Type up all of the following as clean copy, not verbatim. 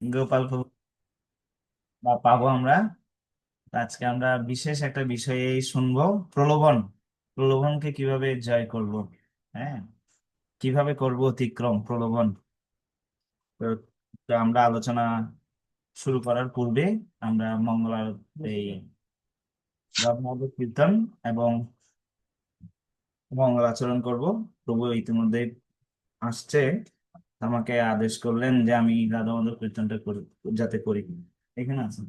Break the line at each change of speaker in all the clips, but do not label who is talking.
গোপাল বা পাবো আমরা। আজকে আমরা বিশেষ একটা বিষয়ে শুনবো, প্রলোভন। প্রলোভনকে কিভাবে জয় করব, হ্যাঁ, কিভাবে করব অতিক্রম প্রলোভন। তো তো আমরা আলোচনা শুরু করার পূর্বে আমরা এই ধর্মপদ কীর্তন এবং মঙ্গলাচরণ করব। প্রভু ইতিমধ্যে আসছে, আমাকে আদেশ করলেন যে আমি রাধা কীর্তনটা করি, যাতে করি। এখানে আছে,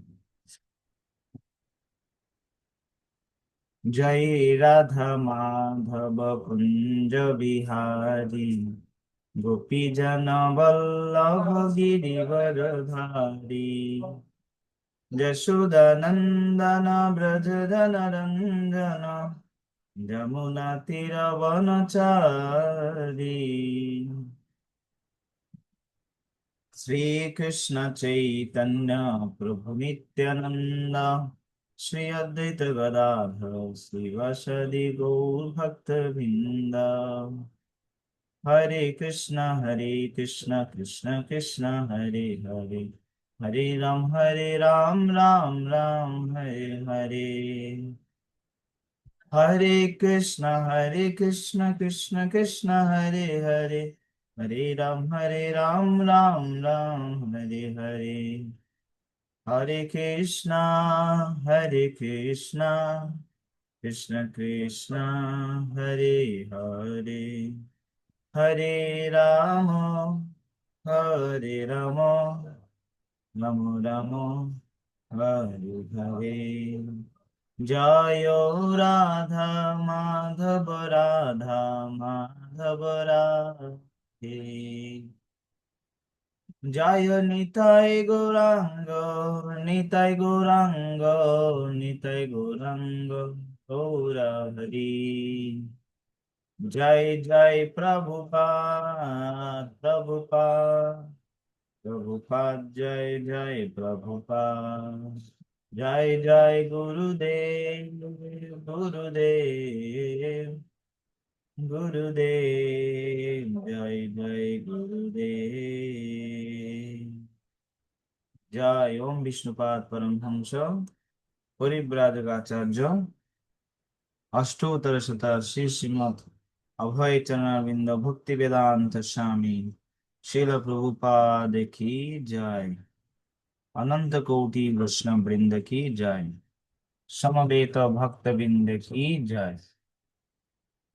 জয় রাধা মাধব কুঞ্জ বিহারি, গোপী জন বল্লভ গিরিবরধারি, যশোদানন্দন ব্রজধন রঞ্জন, যমুনা তীরবনচারি। श्रीकृष्ण चैतन्य प्रभु नित्यानंद, श्री अद्वैत गदाधर श्रीवासदि गौर भक्त वृंद। हरे कृष्ण कृष्ण कृष्ण हरे हरे, हरे राम राम राम हरे हरे। हरे कृष्ण कृष्ण कृष्ण हरे हरे, हरे राम राम राम हरे हरे। हरे कृष्णा कृष्ण कृष्ण हरे हरे, हरे राम हरे राम राम राम हरे हरे। जय राधा माधव, राधा माधव राधे, জয় নিতাই গৌরাঙ্গ, নিতাই গৌরাঙ্গ, নিতাই গৌরাঙ্গ গৌরা হরি। জয় জয় প্রভুপাদ, প্রভুপাদ, প্রভুপাদ জয় জয় প্রভুপাদ। জয় জয় গুরুদেব, গুরুদেব, গুরুদেব জয় জয় গুরুদেব। জয় ওম বিষ্ণুপাদ পরমহংস পরিব্রাজকাচার্য অষ্টোত্তর শতাংশী শ্রীমৎ অভয় চরণারবিন্দ ভক্তি বেদান্ত স্বামী শিল প্রভুপাদ কি জয়। अनंत कोटि वैष्णव वृंद की जय। समवेत भक्त वृंद की जय।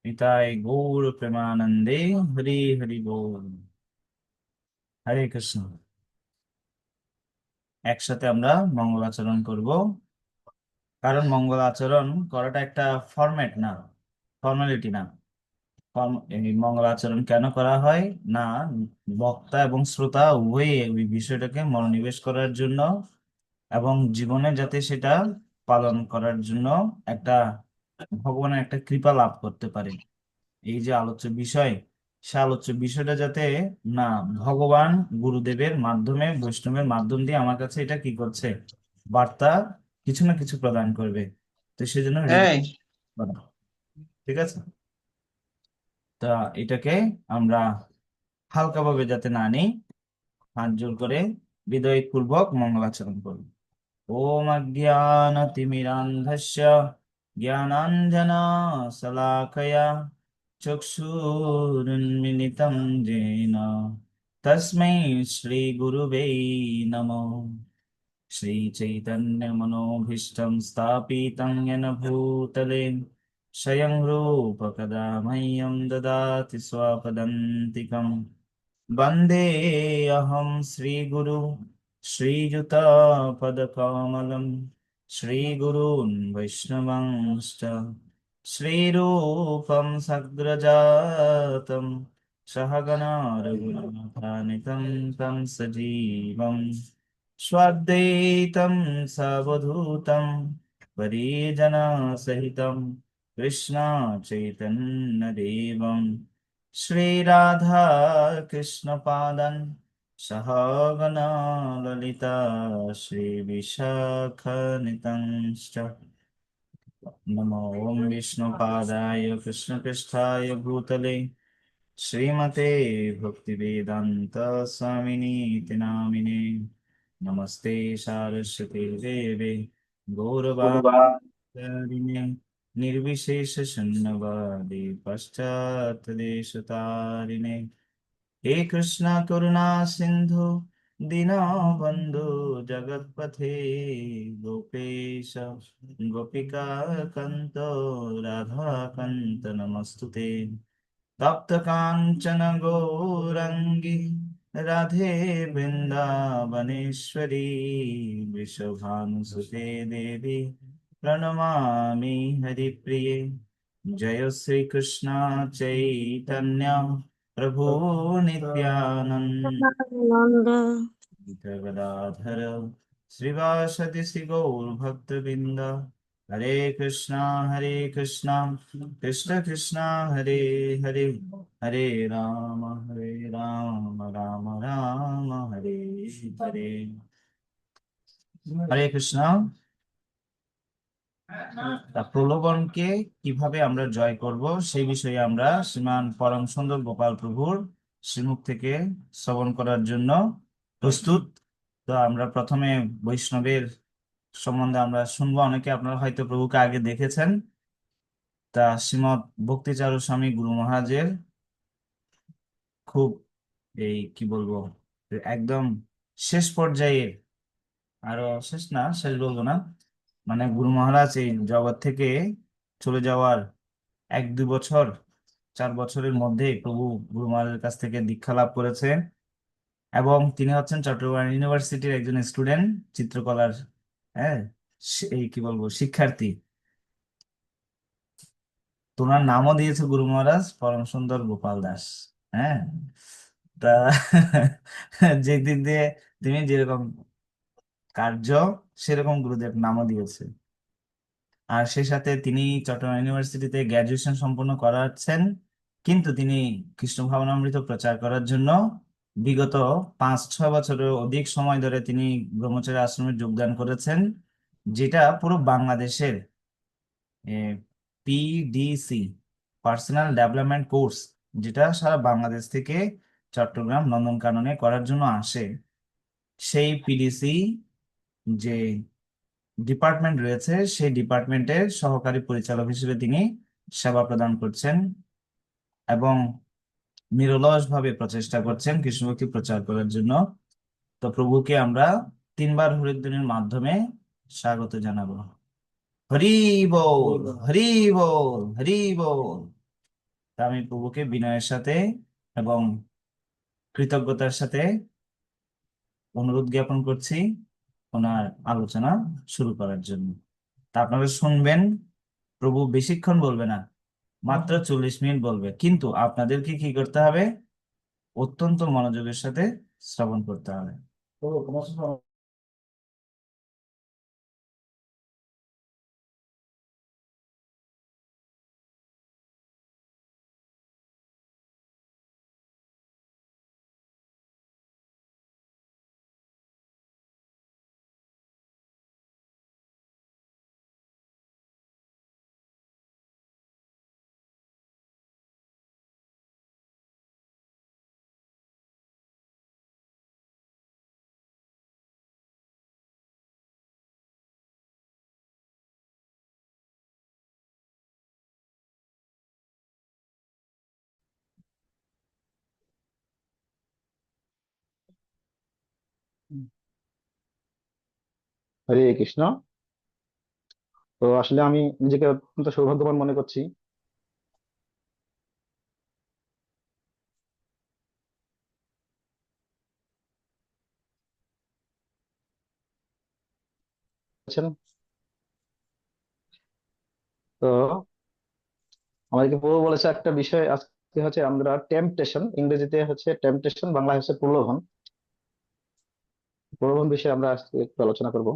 निताय गौर प्रेमानंदे, हरि हरि बोल। हरे कृष्ण। একসাথে আমরা মঙ্গলাচরণ করব, কারণ মঙ্গল আচরণ করাটা একটা ফরম্যাট না, ফর্মালিটি না। এই মঙ্গল আচরণ কেন করা হয় না, বক্তা এবং শ্রোতা উভয়ই ওই বিষয়টাকে মনোনিবেশ করার জন্য এবং জীবনে যাতে সেটা পালন করার জন্য একটা ভগবানের একটা কৃপা লাভ করতে পারে। এই যে আলোচ্য বিষয়, সে আলোচ্য বিষয়টা যাতে না, ভগবান গুরুদেবের মাধ্যমে, বৈষ্ণবের মাধ্যম দিয়ে আমার কাছে এটা কি করছে, বার্তা কিছু না কিছু প্রদান করবে। তো সেজন্য হৃদয়
এই
করা। ঠিক আছে, তা এটাকে আমরা হালকাভাবে যাতে না নিই, হাত জোর করে হৃদয় পূর্বক মঙ্গলাচরণ করি। ওম অজ্ঞানতিমিরান্ধস্য জ্ঞানাঞ্জনা শলাকয়া চক্ষুरुन्मिलितं येन तस्मै श्रीगुरुवे नमः। श्रीचैतन्यमनोभीष्टं स्थापितं येन भूतले स्वयं रूप कदा मह्यं ददाति स्वपदान्तिकम्। वन्देऽहं श्रीगुरु श्रीयुतपदकमलं, श्रीगुरून् वैष्णवांश्च श्रीरूपं सग्रजातं सहगणा रघुनाथान्वितं तं सजीवं स्वाद्वैतं सवधूतं परिजनसहितं कृष्ण चैतन्यदेवं श्रीराधा कृष्ण पादन सहगना ललिता श्रीविशाखान्वितंश्च। नमो ओम विष्णुपादाय कृष्णपृष्ठाय भूतले श्रीमते भक्तिवेदांत स्वामिनीति नामिने। नमस्ते सारस्वते देवे गौरवाचारिणे निर्विशेष शून्यवादे पश्चात्देशतारिणे हे कृष्ण करुणा सिंधु दीनबंधु जगत्पथे गोपेश गोपिका कांत राधा कांत नमस्तुते तप्त कांचन गौरंगी राधे वृंदावनेश्वरी वृषभानुसुते देवी प्रणमामि हरिप्रिये जय श्री कृष्ण चैतन्य प्रभु नित्यानंद
आनंद।
गदाधर श्रीवासदि श्री गौर भक्तबिंद हरे कृष्णा कृष्ण कृष्णा हरे हरे हरे राम राम राम हरे हरे হরে কৃষ্ণ। তা প্রলোভনকে কিভাবে আমরা জয় করব সেই বিষয়ে আমরা শ্রীমান পরম সুন্দর গোপাল প্রভুর শ্রীমুখ থেকে শ্রবণ করার জন্য প্রস্তুত। তো আমরা প্রথমে বৈষ্ণবের সম্বন্ধে আমরা শুনবো। অনেকে আপনারা হয়তো প্রভুকে আগে দেখেছেন। তা শ্রীমৎ ভক্তিচারু স্বামী গুরু মহারাজের খুব এই কি বলবো একদম শেষ পর্যায়ে, আরো শেষ না, শেষ বলবো না, মানে গুরু মহারাজ এই জগৎ থেকে চলে যাওয়ার 1-2 বছর 4 বছরের মধ্যে প্রভু গুরু মহারাজের কাছ থেকে দীক্ষা লাভ করেছে। এবং তিনি হচ্ছেন চট্টগ্রাম ইউনিভার্সিটির একজন স্টুডেন্ট, চিত্রকলার, হ্যাঁ, এই কি বলবো শিক্ষার্থী। তোমার নামও দিয়েছে গুরু মহারাজ পরম সুন্দর গোপাল দাস। হ্যাঁ, তা যে দিক দিয়ে তুমি যেরকম কার্য সেরকম গুরুদেব নামও দিয়েছে। আর সেই সাথে তিনি চট্টগ্রাম ইউনিভার্সিটিতে গ্র্যাজুয়েশন সম্পন্ন করাচ্ছেন, কিন্তু তিনি কৃষ্ণ ভাবনামৃত প্রচার করার জন্য বিগত 5-6 বছরের অধিক সময় ধরে তিনি ব্রহ্মচারী আশ্রমে যোগদান করেছেন, যেটা পুরো বাংলাদেশের পিডিসি পার্সোনাল ডেভেলপমেন্ট কোর্স, যেটা সারা বাংলাদেশ থেকে চট্টগ্রাম নন্দনকাননে করার জন্য আসে। সেই পিডিসি যে ডিপার্টমেন্ট রয়েছে সেই ডিপার্টমেন্টের সহকারী পরিচালক হিসেবে তিনি সেবা প্রদান করছেন এবং নিরলস ভাবে প্রচেষ্টা করছেন কৃষ্ণভক্তি প্রচার করার জন্য। তো প্রভুকে আমরা 3বার হরিধ্বনির মাধ্যমে স্বাগত জানাবো। হরি বল, হরি বল, হরি বল। তা আমি প্রভুকে বিনয়ের সাথে এবং কৃতজ্ঞতার সাথে অনুরোধ জ্ঞাপন করছি ওনার আলোচনা শুরু করার জন্য। তা আপনারা শুনবেন। প্রভু বেশিক্ষণ বলবে না, মাত্র 40 মিনিট বলবে, কিন্তু আপনাদেরকে কি করতে হবে? অত্যন্ত মনোযোগের সাথে শ্রবণ করতে হবে।
হরে কৃষ্ণ। তো আসলে আমি নিজেকে অত্যন্ত সৌভাগ্যবান মনে করছি। বুঝছেন? তো আমাদেরকে প্রভু বলেছে একটা বিষয় আজকে হচ্ছে আমরা টেম্পটেশন, ইংরেজিতে হচ্ছে টেম্পটেশন, বাংলা হচ্ছে প্রলোভন। প্রলোভন বিষয়ে আমরা আজকে একটু আলোচনা করব।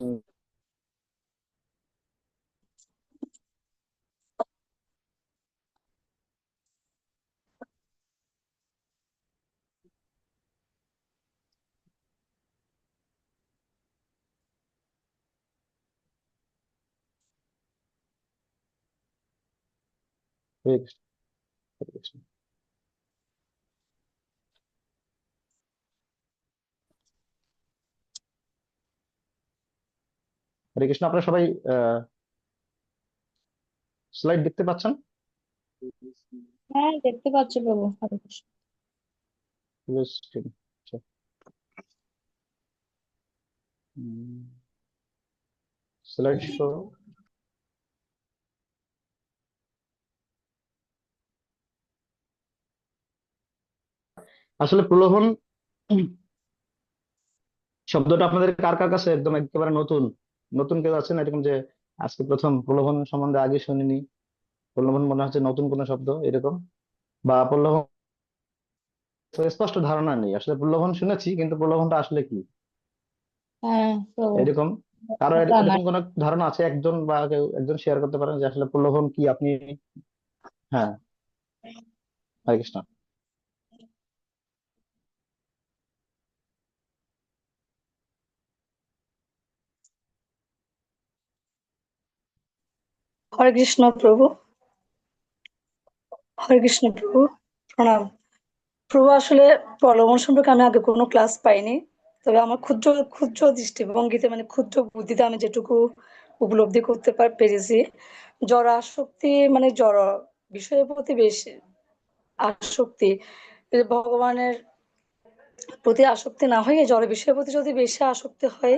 উম, হরে কৃষ্ণ, হরে কৃষ্ণ। হরে কৃষ্ণ। আপনারা সবাই স্লাইড দেখতে পাচ্ছেন?
হ্যাঁ, দেখতে পাচ্ছি প্রভু। হরে কৃষ্ণ।
Slide show. আসলে প্রলোভন শব্দটা আপনাদের কার কার কাছে একদম একেবারে নতুন? নতুন কেউ আছেন এরকম যে আজকে প্রথম প্রলোভন সম্বন্ধে আগে শুনিনি, প্রলোভন মনে হচ্ছে নতুন কোনো শব্দ এরকম? বা প্রলোভন স্পষ্ট ধারণা নেই, আসলে প্রলোভন শুনেছি কিন্তু প্রলোভনটা আসলে কি
হ্যাঁ প্রভু।
এরকম কারো
তা নাই।
এরকম কোনো ধারণা আছে? একজন বা কেউ একজন শেয়ার করতে পারেন যে আসলে প্রলোভন কি আপনি? হ্যাঁ, হরে কৃষ্ণ।
হরে কৃষ্ণ প্রভু। হরে কৃষ্ণ প্রভু। প্রণাম। প্রভু, আসলে প্রলোভন সম্পর্কে আমি আগে কোনো ক্লাস পাইনি। তবে আমার ক্ষুদ্র ক্ষুদ্র দৃষ্টিভঙ্গিতে, মানে ক্ষুদ্র বুদ্ধিতে আমি যেটুকু উপলব্ধি করতে পেরেছি, জড় আসক্তি মানে জড় বিষয়ের প্রতি বেশি আসক্তি, এই ভগবানের প্রতি আসক্তি না হয়ে জড় বিষয়ের প্রতি যদি বেশি আসক্তি হয়,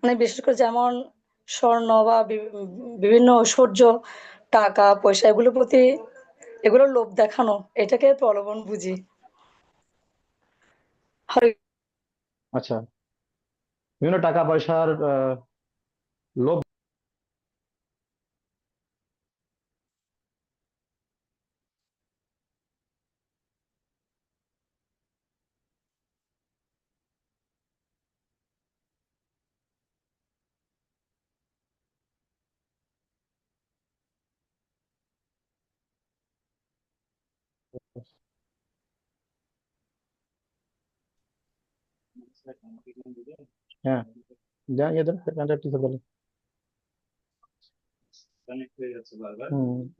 মানে বিশেষ করে যেমন স্বর্ণ বা বিভিন্ন ঐশ্বর্য, টাকা পয়সা, এগুলোর প্রতি, এগুলোর লোভ দেখানো, এটাকে প্রলোভন বুঝি। হরে
আচ্ছা, বিভিন্ন টাকা পয়সার লোভ। হ্যাঁ, যা ইয়ে দেন টিচার বলে।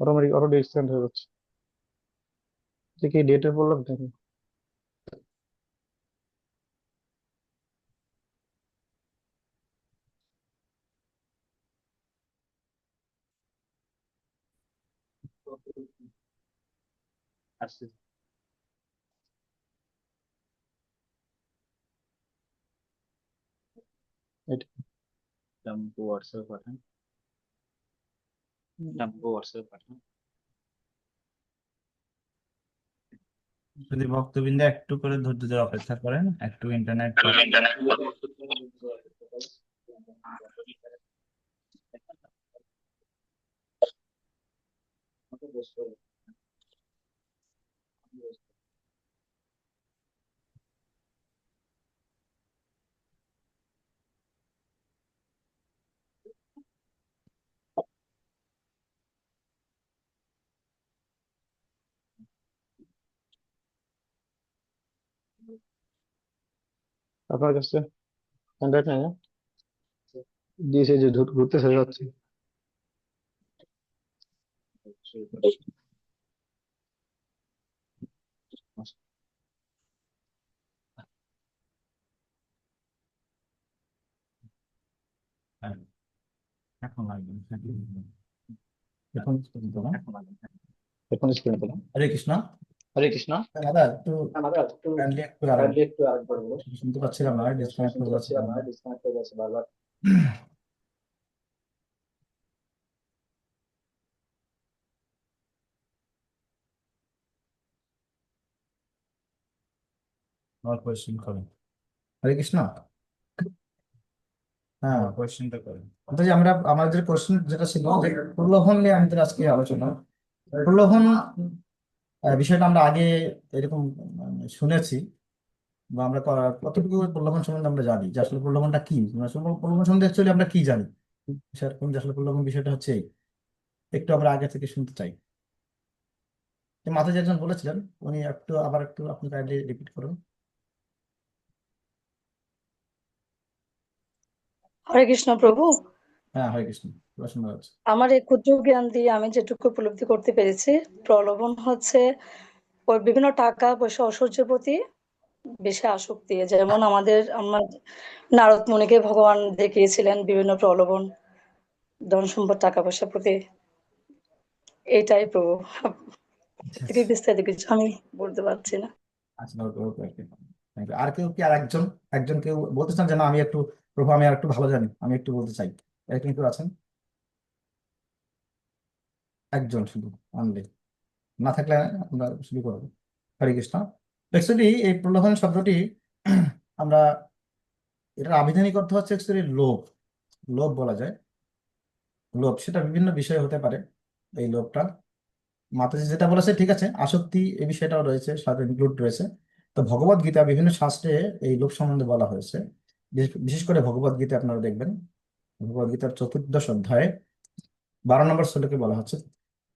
অটোমেটিক অটো ডিসকানেক্ট হয়ে যাচ্ছে। এটা কি ডেটের প্রবলেম নাকি? এটা
যদি ভক্তবৃন্দ একটু করে ধৈর্য ধরে অপেক্ষা করেন, একটু ইন্টারনেট
আপনার কাছে অ্যান্ড্রয়েড নাই না? দিয়েছে যে ঘুরতে শেষ যাচ্ছে।
এখন লাগবে না। এখন পর্যন্ত না?
এখন স্ক্রিনে পেলাম।
হরে কৃষ্ণ।
হরে কৃষ্ণ।
দাদা একটু
দাদা একটু
কাইন্ডলি একটু
কাইন্ডলি একটু আরেকবার বলুন।
শুনতে পাচ্ছিলাম না, ডিসকানেক্ট
শুনতে
হয়ে যাচ্ছে
পাচ্ছিলাম না, ডিসকানেক্ট হয়ে যাচ্ছে বারবার।
আমার কোয়েশ্চেন করেন। হরে কৃষ্ণ। হ্যাঁ, কোয়েশ্চেনটা করেন। অর্থাৎ যে আমরা আমাদের কোয়েশ্চেন যেটা ছিল যে প্রলোভন নিয়ে আমাদের আজকে আলোচনা। প্রলোভন বিষয়টা আমরা আগে এরকম শুনেছি, বা আমরা কতটুকু প্রলোভন সম্বন্ধে আমরা জানি যে আসলে প্রলোভনটা কি, আসলে প্রলোভন সম্বন্ধে অ্যাকচুয়ালি আমরা কি জানি, সেরকম যে আসলে প্রলোভন বিষয়টা হচ্ছে এই। একটু আমরা আগে থেকে শুনতে চাই। যে মাথায় যে একজন বলেছিলেন, উনি একটু আবার একটু আপনি কাইন্ডলি রিপিট করুন।
হরে কৃষ্ণ প্রভু।
হ্যাঁ, হরে কৃষ্ণ। প্রশ্ন আছে।
আমার এই ক্ষুদ্র জ্ঞান দিয়ে আমি যেটুকু উপলব্ধি করতে পেরেছি, প্রলোভন হচ্ছে ওই বিভিন্ন টাকা পয়সা ঐশ্বর্যের প্রতি বেশি আসক্তি। যেমন আমার নারদ মুনিকে ভগবান দেখিয়েছিলেন বিভিন্ন প্রলোভন, ধন সম্পদ, টাকা পয়সার প্রতি। এটাই প্রভু।
আচ্ছা
এর থেকে
আচ্ছা
বিস্তারিত কিছু আমি বলতে পারছি না।
আচ্ছা, ওকে ওকে ওকে। Thank you. আর কেউ কি, আর একজন, একজন কেউ বলতে চান যে না আমি একটু, প্রভু আমি আর একটু ভালো জানি, আমি একটু বলতে চাই, এরকম কেউ আছেন? একজন শুধু, অনলি। না থাকলে আমরা শুরু করবো। হরে কৃষ্ণ। অ্যাকচুয়ালি এই প্রলোভন শব্দটি আমরা, এটার আবিধানিক অর্থ হচ্ছে অ্যাকচুয়ালি লোভ। লোভ বলা যায়। লোভ সেটা বিভিন্ন বিষয় হতে পারে। এই লোভটা মাতাজি যেটা বলেছে ঠিক আছে, আসক্তি এই বিষয়টাও রয়েছে, সাথে ইনক্লুড রয়েছে। তো ভগবত গীতা বিভিন্ন শাস্ত্রে এই লোভ সম্বন্ধে বলা হয়েছে। বিশেষ করে ভগবত গীতা আপনারা দেখবেন, ভগবত গীতার 14th অধ্যায়ে 12 নম্বর শ্লোকে বলা হচ্ছে,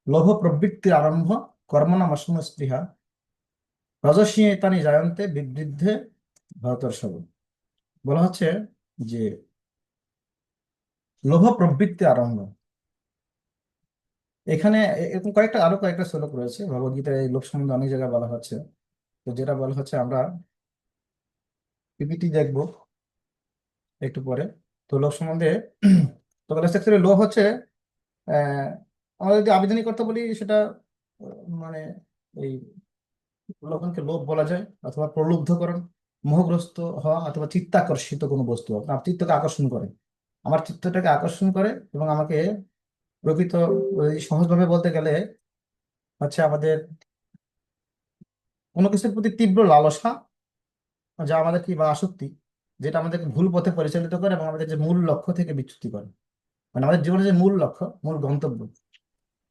লোভ প্রবৃত্তির আরম্ভ কর্মণামস্ম স্পৃহা রজস্যেতানি জায়ন্তে বিবৃদ্ধে ভরতর্ষভ। বলা হচ্ছে যে লোভ প্রবৃত্তি আরম্ভ, এখানে এরকম কয়েকটা, আরো কয়েকটা শ্লোক রয়েছে ভগবদ্গীতায় এই লোভ সম্বন্ধে অনেক জায়গায় বলা হচ্ছে। তো যেটা বলা হচ্ছে আমরা পিপিটি দেখবো একটু পরে। তো লোভ সম্বন্ধে তো বলা হচ্ছে actually লোভ হচ্ছে আহ আমরা যদি আবেদনই করতে বলি সেটা মানে এই প্রলোভনকে লোভ বলা যায়, অথবা প্রলুব্ধকরণ, মোহগ্রস্ত হওয়া, অথবা চিত্তাকর্ষিত কোনো বস্তু আপনার চিত্তকে আকর্ষণ করে, আমার চিত্তটাকে আকর্ষণ করে এবং আমাকে প্রকৃত, সহজভাবে বলতে গেলে হচ্ছে আমাদের কোনো কিছুর প্রতি তীব্র লালসা, যা আমাদের কি বা আসক্তি, যেটা আমাদেরকে ভুল পথে পরিচালিত করে এবং আমাদের যে মূল লক্ষ্য থেকে বিচ্যুতি করে, মানে আমাদের জীবনের যে মূল লক্ষ্য, মূল গন্তব্য,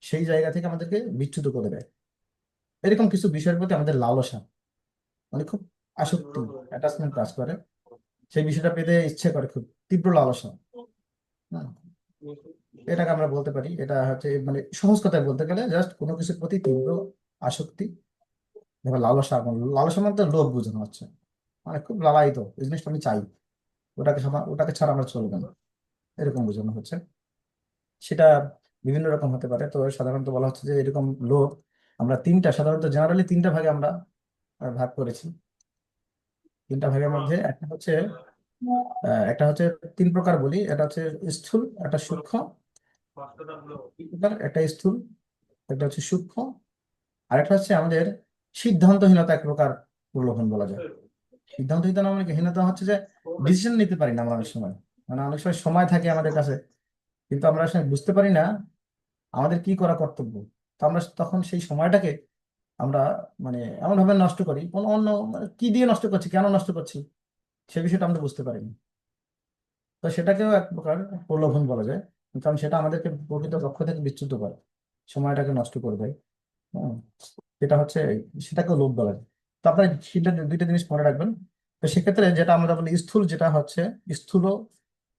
সেই জায়গা থেকে আমাদেরকে বিচ্যুত করে দেয়। এরকম কিছু বিষয়ের প্রতি আমাদের লালসা, মানে খুব আসক্তি, অ্যাটাচমেন্ট কাজ করে, সেই বিষয়টা পেতে ইচ্ছে করে, খুব তীব্র লালসা। হ্যাঁ, এটাকে আমরা বলতে পারি, এটা হচ্ছে মানে সহজ কথায় বলতে গেলে জাস্ট কোনো কিছুর প্রতি তীব্র আসক্তি, এবার লালসা, লালসা মানে তো লোভ বোঝানো হচ্ছে, মানে খুব লালায়িত, এই জিনিসটা আমি চাই, ওটাকে ছাড়া আমরা চলবে না, এরকম বোঝানো হচ্ছে। সেটা বিভিন্ন রকম হতে পারে। তো সাধারণত বলা হচ্ছে যে এরকম লোভ আমরা তিনটা, সাধারণত জেনারেলি তিনটা ভাগে আমরা ভাগ করেছি। তিনটা ভাগের মধ্যে একটা হচ্ছে তিন প্রকার বলি, এটা হচ্ছে স্থূল, একটা সূক্ষ্ম, একটা স্থূল, একটা হচ্ছে সূক্ষ্ম, আর একটা হচ্ছে আমাদের সিদ্ধান্তহীনতা, এক প্রকার প্রলোভন বলা যায়। সিদ্ধান্তহীনতা মানে কি? হীনতা হচ্ছে যে ডিসিশন নিতে পারি না আমরা অনেক সময়, মানে অনেক সময় সময় থাকে আমাদের কাছে, কিন্তু আমরা আসলে বুঝতে পারি না আমাদের কি করা কর্তব্য। তো আমরা তখন সেই সময়টাকে আমরা মানে এমন ভাবে নষ্ট করি, কোনো অন্য মানে কি দিয়ে নষ্ট করছি, কেন নষ্ট করছি, সে বিষয়টা আমরা বুঝতে পারিনি। তো সেটাকেও এক প্রকার প্রলোভন বলা যায়, কারণ সেটা আমাদেরকে প্রকৃত লক্ষ্য থেকে বিচ্যুত করে, সময়টাকে নষ্ট করে দেয়। হ্যাঁ, সেটা হচ্ছে, সেটাকেও লোভ বলা যায়। তো আপনার সেটা দুইটা জিনিস মনে রাখবেন। তো সেক্ষেত্রে যেটা আমরা বলি স্থূল, যেটা হচ্ছে স্থূল,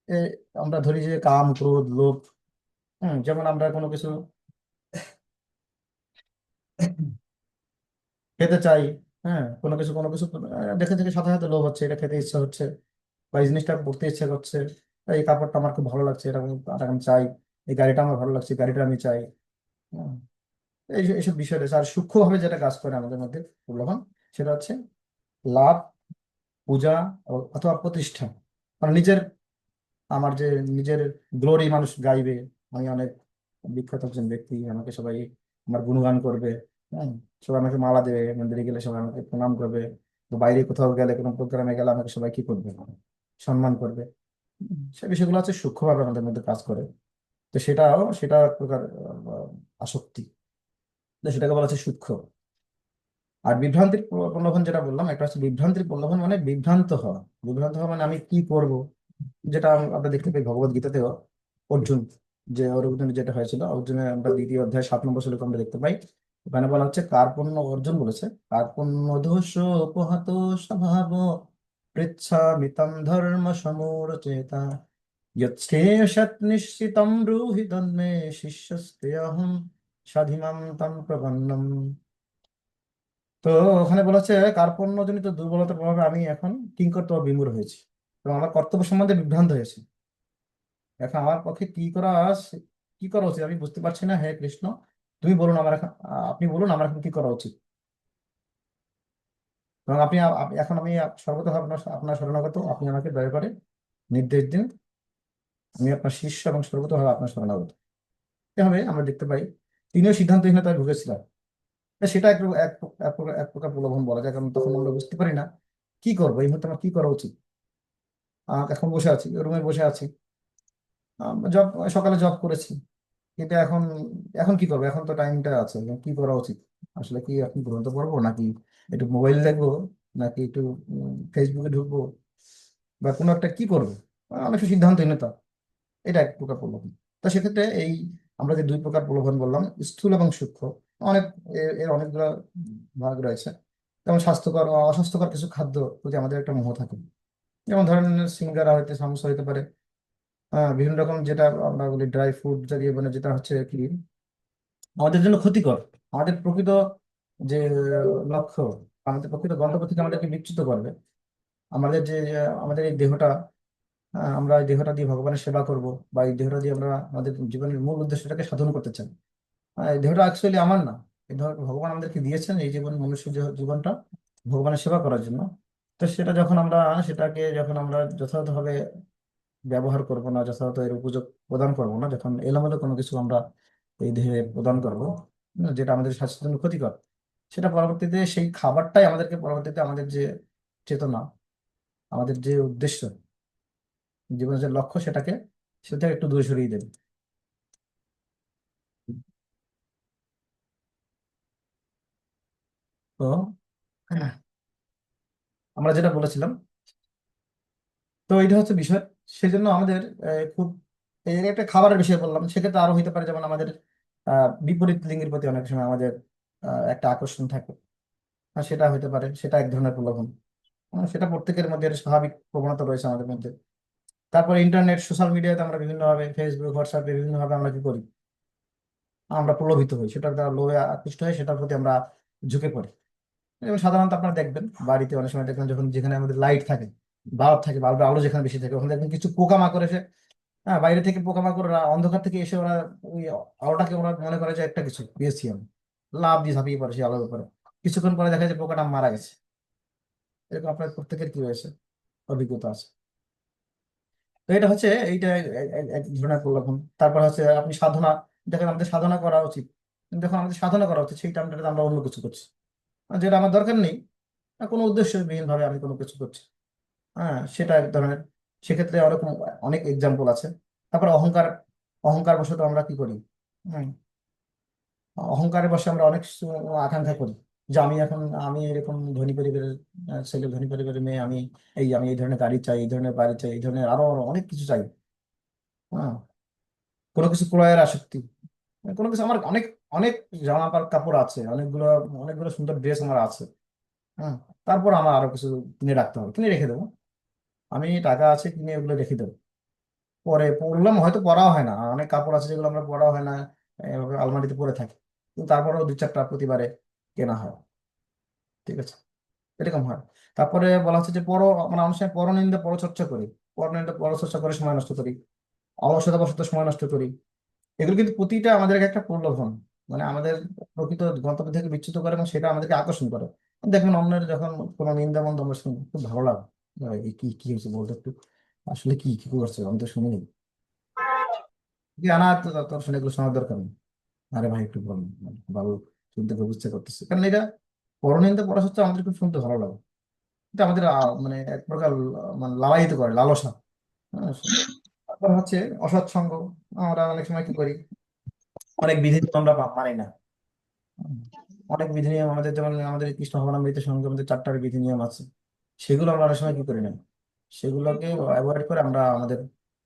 এ, আমরা ধরি যে কাম, ক্রোধ, লোভ। যেমন আমরা কোনো কিছু খেতে চাই, হ্যাঁ কোনো কিছু দেখে দেখে সাথে সাথে লোভ হচ্ছে, এটা খেতে ইচ্ছা হচ্ছে, বা এই জিনিসটা পড়তে ইচ্ছা করছে, এই কাপড়টা আমার খুব ভালো লাগছে, এটা আমি চাই, এই গাড়িটা আমার ভালো লাগছে, গাড়িটা আমি চাই। হ্যাঁ, এইসব বিষয় রয়েছে। আর সূক্ষ্মভাবে যেটা কাজ করে আমাদের মধ্যে প্রলোভন, সেটা হচ্ছে লাভ, পূজা, অথবা প্রতিষ্ঠা, মানে আমার যে নিজের গ্লোরি মানুষ গাইবে, আমি অনেক বিখ্যাত একজন ব্যক্তি, আমাকে সবাই আমার গুণগান করবে। হ্যাঁ, সবাই আমাকে মালা দেবে, মন্দিরে গেলে সবাই আমাকে প্রণাম করবে, তো বাইরে কোথাও গেলে, কোনো প্রোগ্রামে গেলে আমাকে সবাই কি করবে, সম্মান করবে। সে বিষয়গুলো হচ্ছে সূক্ষ্মভাবে আমাদের মধ্যে কাজ করে। তো সেটা এক প্রকার আসক্তি। তো সেটাকে বলা হচ্ছে সূক্ষ্ম। আর বিভ্রান্তির প্রলোভন যেটা বললাম, একটা হচ্ছে বিভ্রান্তির প্রলোভন, মানে বিভ্রান্ত হওয়া। বিভ্রান্ত হওয়া মানে আমি কি করব, যেটা আমরা দেখতে পাই ভগবত গীতাতেও। অর্জুন, যে অর্জুনের যেটা হয়েছিল, অর্জুনের আমরা 2য় অধ্যায় 7 নম্বর শ্লোকে আমরা দেখতে পাই। ওখানে বলা হচ্ছে কার্পণ্য, অর্জুন বলেছে, কার্পণ্য দোষ উপহত স্বভাব পৃচ্ছামিতং ধর্ম সমুরচেতা যচ্ছেষৎ নিশ্চিতং ব্রূহি তন্মে শিষ্যস্তেহং স্বাধীনং তং প্রপন্নম। তো ওখানে বলা হচ্ছে কার্পণ্যজনিত দুর্বলতার প্রভাবে আমি এখন কিংকর্তব্য বিমূঢ় হয়েছি এবং আমার কর্তব্য সম্বন্ধে বিভ্রান্ত হয়েছি।
এখন আমার পক্ষে কি করা উচিত আমি বুঝতে পারছি না। হে কৃষ্ণ, তুমি বলুন আমার এখন, আপনি বলুন আমার এখন কি করা উচিত। এবং এখন আমি সর্বতঃ আপনার আপনার শরণাগত, আপনি আমাকে দয়া করে নির্দেশ দিন। আমি আপনার শিষ্য এবং সর্বতভাবে আপনার শরণাগত। এভাবে আমরা দেখতে পাই তিনিও সিদ্ধান্তহীনতায় ভুগেছিলেন। সেটা এক প্রকার প্রলোভন বলা যায়, কারণ তখন আমরা বুঝতে পারি না কি করবো, এই মুহূর্তে আমার কি করা উচিত। এখন বসে আছি, রুমে বসে আছি, জব সকালে জব করেছি, কিন্তু এখন এখন কি করবো, এখন তো টাইমটা আছে, এখন কি করা উচিত। আসলে কি এখন গ্রন্থ পড়বো, নাকি একটু মোবাইল দেখবো, নাকি একটু ফেসবুকে ঢুকবো, বা কোনো একটা কি করবো। অনেক সিদ্ধান্তহীনতা, এটা এক প্রকার প্রলোভন। তো সেক্ষেত্রে আমরা যে দুই প্রকার প্রলোভন বললাম, স্থূল এবং সূক্ষ্ম, অনেক এর অনেকগুলো ভাগ রয়েছে। যেমন স্বাস্থ্যকর ও অস্বাস্থ্যকর কিছু খাদ্য প্রতি আমাদের একটা মোহ থাকে। যেমন ধরেন সিঙ্গারা হইতে সমোসা হইতে পারে, বিভিন্ন রকম যেটা আমরা বলি ড্রাই ফ্রুট জাতীয়, মানে যেটা হচ্ছে কি আমাদের জন্য ক্ষতিকর। আমাদের প্রকৃত যে লক্ষ্য, আমাদের প্রকৃত গন্তব্য থেকে আমাদেরকে বিচ্যুত করবে। আমাদের যে আমাদের এই দেহটা, আমরা এই দেহটা দিয়ে ভগবানের সেবা করব, বা এই দেহটা দিয়ে আমরা আমাদের জীবনের মূল উদ্দেশ্যটাকে সাধন করতে চাই। এই দেহটা অ্যাকচুয়ালি আমার না, এই দেহ ভগবান আমাদেরকে দিয়েছেন, এই মনুষ্য জীবনটা ভগবানের সেবা করার জন্য। তো সেটাকে যখন আমরা যথাযথভাবে ব্যবহার করব না, যথাযথ এর উপযোগ প্রদান করব না, যখন এলোমেলো কোনো কিছু আমরা এই দেহে প্রদান করব, যেটা আমাদের স্বাস্থ্যের জন্য ক্ষতিকর, সেটা পরবর্তীতে সেই খাবারটাই আমাদেরকে পরবর্তীতে আমাদের যে চেতনা, আমাদের যে উদ্দেশ্য, জীবনের যে লক্ষ্য, সেটা একটু দূরে সরিয়ে দেবে। তো আমরা যেটা বলেছিলাম, তো এটা হচ্ছে বিষয়। সেই জন্য আমাদের খুব এই একটা খাবারের বিষয় বললাম, সেক্ষেত্রে আরো হইতে পারে, যেমন আমাদের বিপরীত লিঙ্গের প্রতি অনেক সময় আমাদের একটা আকর্ষণ থাকে। সেটা হইতে পারে, সেটা এক ধরনের প্রলোভন। সেটা প্রত্যেকের মধ্যে একটা স্বাভাবিক প্রবণতা রয়েছে আমাদের মধ্যে। তারপরে ইন্টারনেট, সোশ্যাল মিডিয়াতে আমরা বিভিন্নভাবে, ফেসবুক, হোয়াটসঅ্যাপে বিভিন্নভাবে আমরা কি করি, আমরা প্রলোভিত হই, সেটার দ্বারা লোভে আকৃষ্ট হয়ে সেটার প্রতি আমরা ঝুঁকে পড়ি। এবং সাধারণত আপনারা দেখবেন বাড়িতে অনেক সময় দেখবেন, যখন যেখানে আমাদের লাইট থাকে, বাল্ব থাকে, বাল্বের আলো যেখানে বেশি থাকে, ওখানে দেখবেন কিছু পোকামাকড় এসে, বাইরে থেকে পোকামাকড়রা অন্ধকার থেকে এসে ওরা ওই আলোটাকে ওরা মনে করে যে একটা কিছু পেয়েছি আমি, লাভ দিয়ে ঝাঁপিয়ে পড়ে সেই আলোর উপরে। কিছুক্ষণ পরে দেখা যায় পোকাটা মারা গেছে। এরকম আপনার প্রত্যেকের কি হয়েছে, অভিজ্ঞতা আছে। তো এটা হচ্ছে এইটা এক ধরনের প্রলোভন। তারপর হচ্ছে আপনি সাধনা, দেখেন আমাদের সাধনা করা উচিত, কিন্তু যখন আমাদের সাধনা করা উচিত সেই টাইমটাতে আমরা অন্য কিছু করছি, যেটা আমার দরকার নেই, কোনো উদ্দেশ্যবিহীন ভাবে আমি কোনো কিছু করছি। সেটা এক ধরনের। সেক্ষেত্রে ওরকম অনেক এক্সাম্পল আছে। তারপর অহংকার, অহংকার বশত আমরা কি করি, হম অহংকারের বশে আমরা অনেক কিছু আকাঙ্ক্ষা করি, যে আমি এরকম ধনী পরিবারের ছেলে, ধনী পরিবারের মেয়ে, আমি এই ধরনের গাড়ি চাই, এই ধরনের বাড়ি চাই, এই ধরনের আরো আরো অনেক কিছু চাই। হ্যাঁ কোনো কিছু ক্রয়ের আসক্তি, কোনো কিছু আমার অনেক অনেক কাপড় আছে, অনেকগুলো অনেকগুলো সুন্দর ড্রেস আমার আছে। হ্যাঁ তারপর আমার আরো কিছু কিনে রাখতে হবে, কিনে রেখে দেবো। আমি টাকা আছে, কিনে এগুলো রেখে দেবো, পরে পরলাম, হয়তো পরাও হয় না। অনেক কাপড় আছে যেগুলো আমরা পরাও হয় না, এভাবে আলমারিতে পরে থাকে, কিন্তু তারপরেও দু চারটা প্রতিবারে কেনা হয়। ঠিক আছে, এরকম হয়। তারপরে বলা হচ্ছে যে আমরা অনেক সময় পরনিন্দা পরচর্চা করি, পরনিন্দা পরচর্চা করে সময় নষ্ট করি, অলসতা বশত সময় নষ্ট করি। এগুলো কিন্তু প্রতিটা আমাদের একটা প্রলোভন, মানে আমাদের প্রকৃত গন্তব্য থেকে বিচ্যুত করে, এবং সেটা আমাদেরকে আকর্ষণ করে। দেখবেন অন্যের যখন কোনো নিন্দা মন্দ আমরা শুনি, খুব ভালো লাগে, এই কি কি হয়েছে বলতো একটু, আসলে কি কি করছে আমি তো শুনিনি, কি আনা তোর শুনে এগুলো শোনার দরকার নেই। আরে ভাই একটু বলুন, ভালো শুনতে খুব ইচ্ছে করতেছে, কারণ এটা পরনিন্দা পড়া সত্ত্বেও আমাদের খুব শুনতে ভালো লাগে। এটা আমাদের মানে এক প্রকার মানে লালায়িত করে, লালসা। হ্যাঁ, তারপর হচ্ছে অসৎসঙ্গ। আমরা অনেক সময় কি করি, অনেক বিধি তো আমরা মানি না। হুম। অনেক বিধি নিয়ম আমাদের, যেমন আমাদের কৃষ্ণ ভবনামৃত সঙ্গে আমাদের 4টা বিধি নিয়ম আছে, সেগুলো আমরা অনেক সময় কি করি না, সেগুলোকে অ্যাভয়েড করে আমরা আমাদের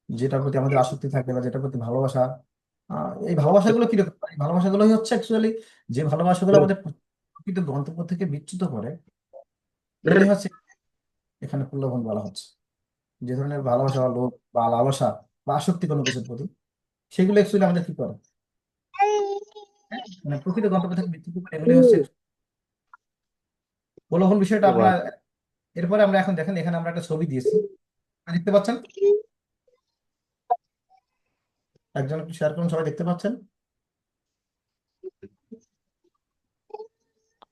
যেটার প্রতি আমাদের আসক্তি থাকে, বা যেটার প্রতি ভালোবাসা, এই ভালোবাসাগুলো কিরকম, এই ভালোবাসাগুলোই হচ্ছে অ্যাকচুয়ালি, যে ভালোবাসাগুলো আমাদের প্রকৃত গন্তব্য থেকে বিচ্যুত করে, এগুলি হচ্ছে এখানে প্রলোভন বলা হচ্ছে। যে ধরনের ভালোবাসা বা লোভ বা লালসা বা আসক্তি কোনো কিছুর প্রতি, সেগুলো অ্যাকচুয়ালি আমাদের কি করে, মানে প্রকৃত গন্তব্য থেকে বিচ্যুত করে, এগুলি হচ্ছে প্রলোভন বিষয়টা। আপনারা এরপরে আমরা এখন দেখেন, এখানে আমরা একটা ছবি দিয়েছি, দেখতে পাচ্ছেন? একজন একটু শেয়ার করুন, সবাই দেখতে পাচ্ছেন?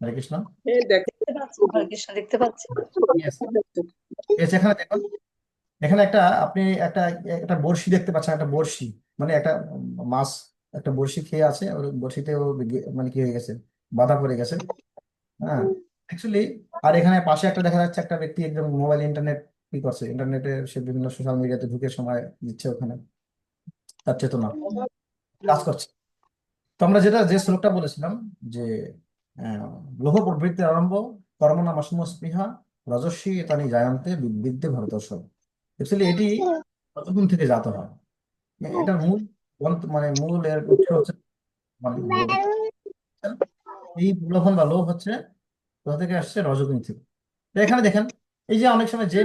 হরে কৃষ্ণ।
দেখতে পাচ্ছি, হরে কৃষ্ণ, দেখতে পাচ্ছি।
ইয়েস, এখানে দেখুন, এখানে একটা আপনি একটা একটা বড়শি দেখতে পাচ্ছেন, একটা বড়শি, মানে একটা মাছ, একটা বড়শি খেয়ে আছে, ওর বড়শিতে ও মানে কি হয়ে গেছে, বাধা পড়ে গেছে। হ্যাঁ, অ্যাকচুয়ালি, আর এখানে পাশে একটা দেখা যাচ্ছে একটা ব্যক্তি একদম মোবাইল ইন্টারনেট কি করছে, ইন্টারনেটে সে বিভিন্ন সোশ্যাল মিডিয়াতে ঢুকে সময় দিচ্ছে, ওখানে তার চেতনা কাজ করছে। তো আমরা যে শ্লোকটা বলেছিলাম যে আহ, লোভ প্রবৃত্তির আরম্ভ, কর্মণামস্ম স্পৃহা, রজস্বী এতানি জায়ন্তে বিদ্যে ভরতর্ষভ। অ্যাকচুয়ালি এটি কতগুণ থেকে জাত হয়, এটার মূল মানে মূল এর উৎস হচ্ছে মানে লোভ। এই প্রলোভন বা লোভ হচ্ছে কোথা থেকে আসছে, রজগুণ থেকে। তো এখানে দেখেন, এই যে অনেক সময় যে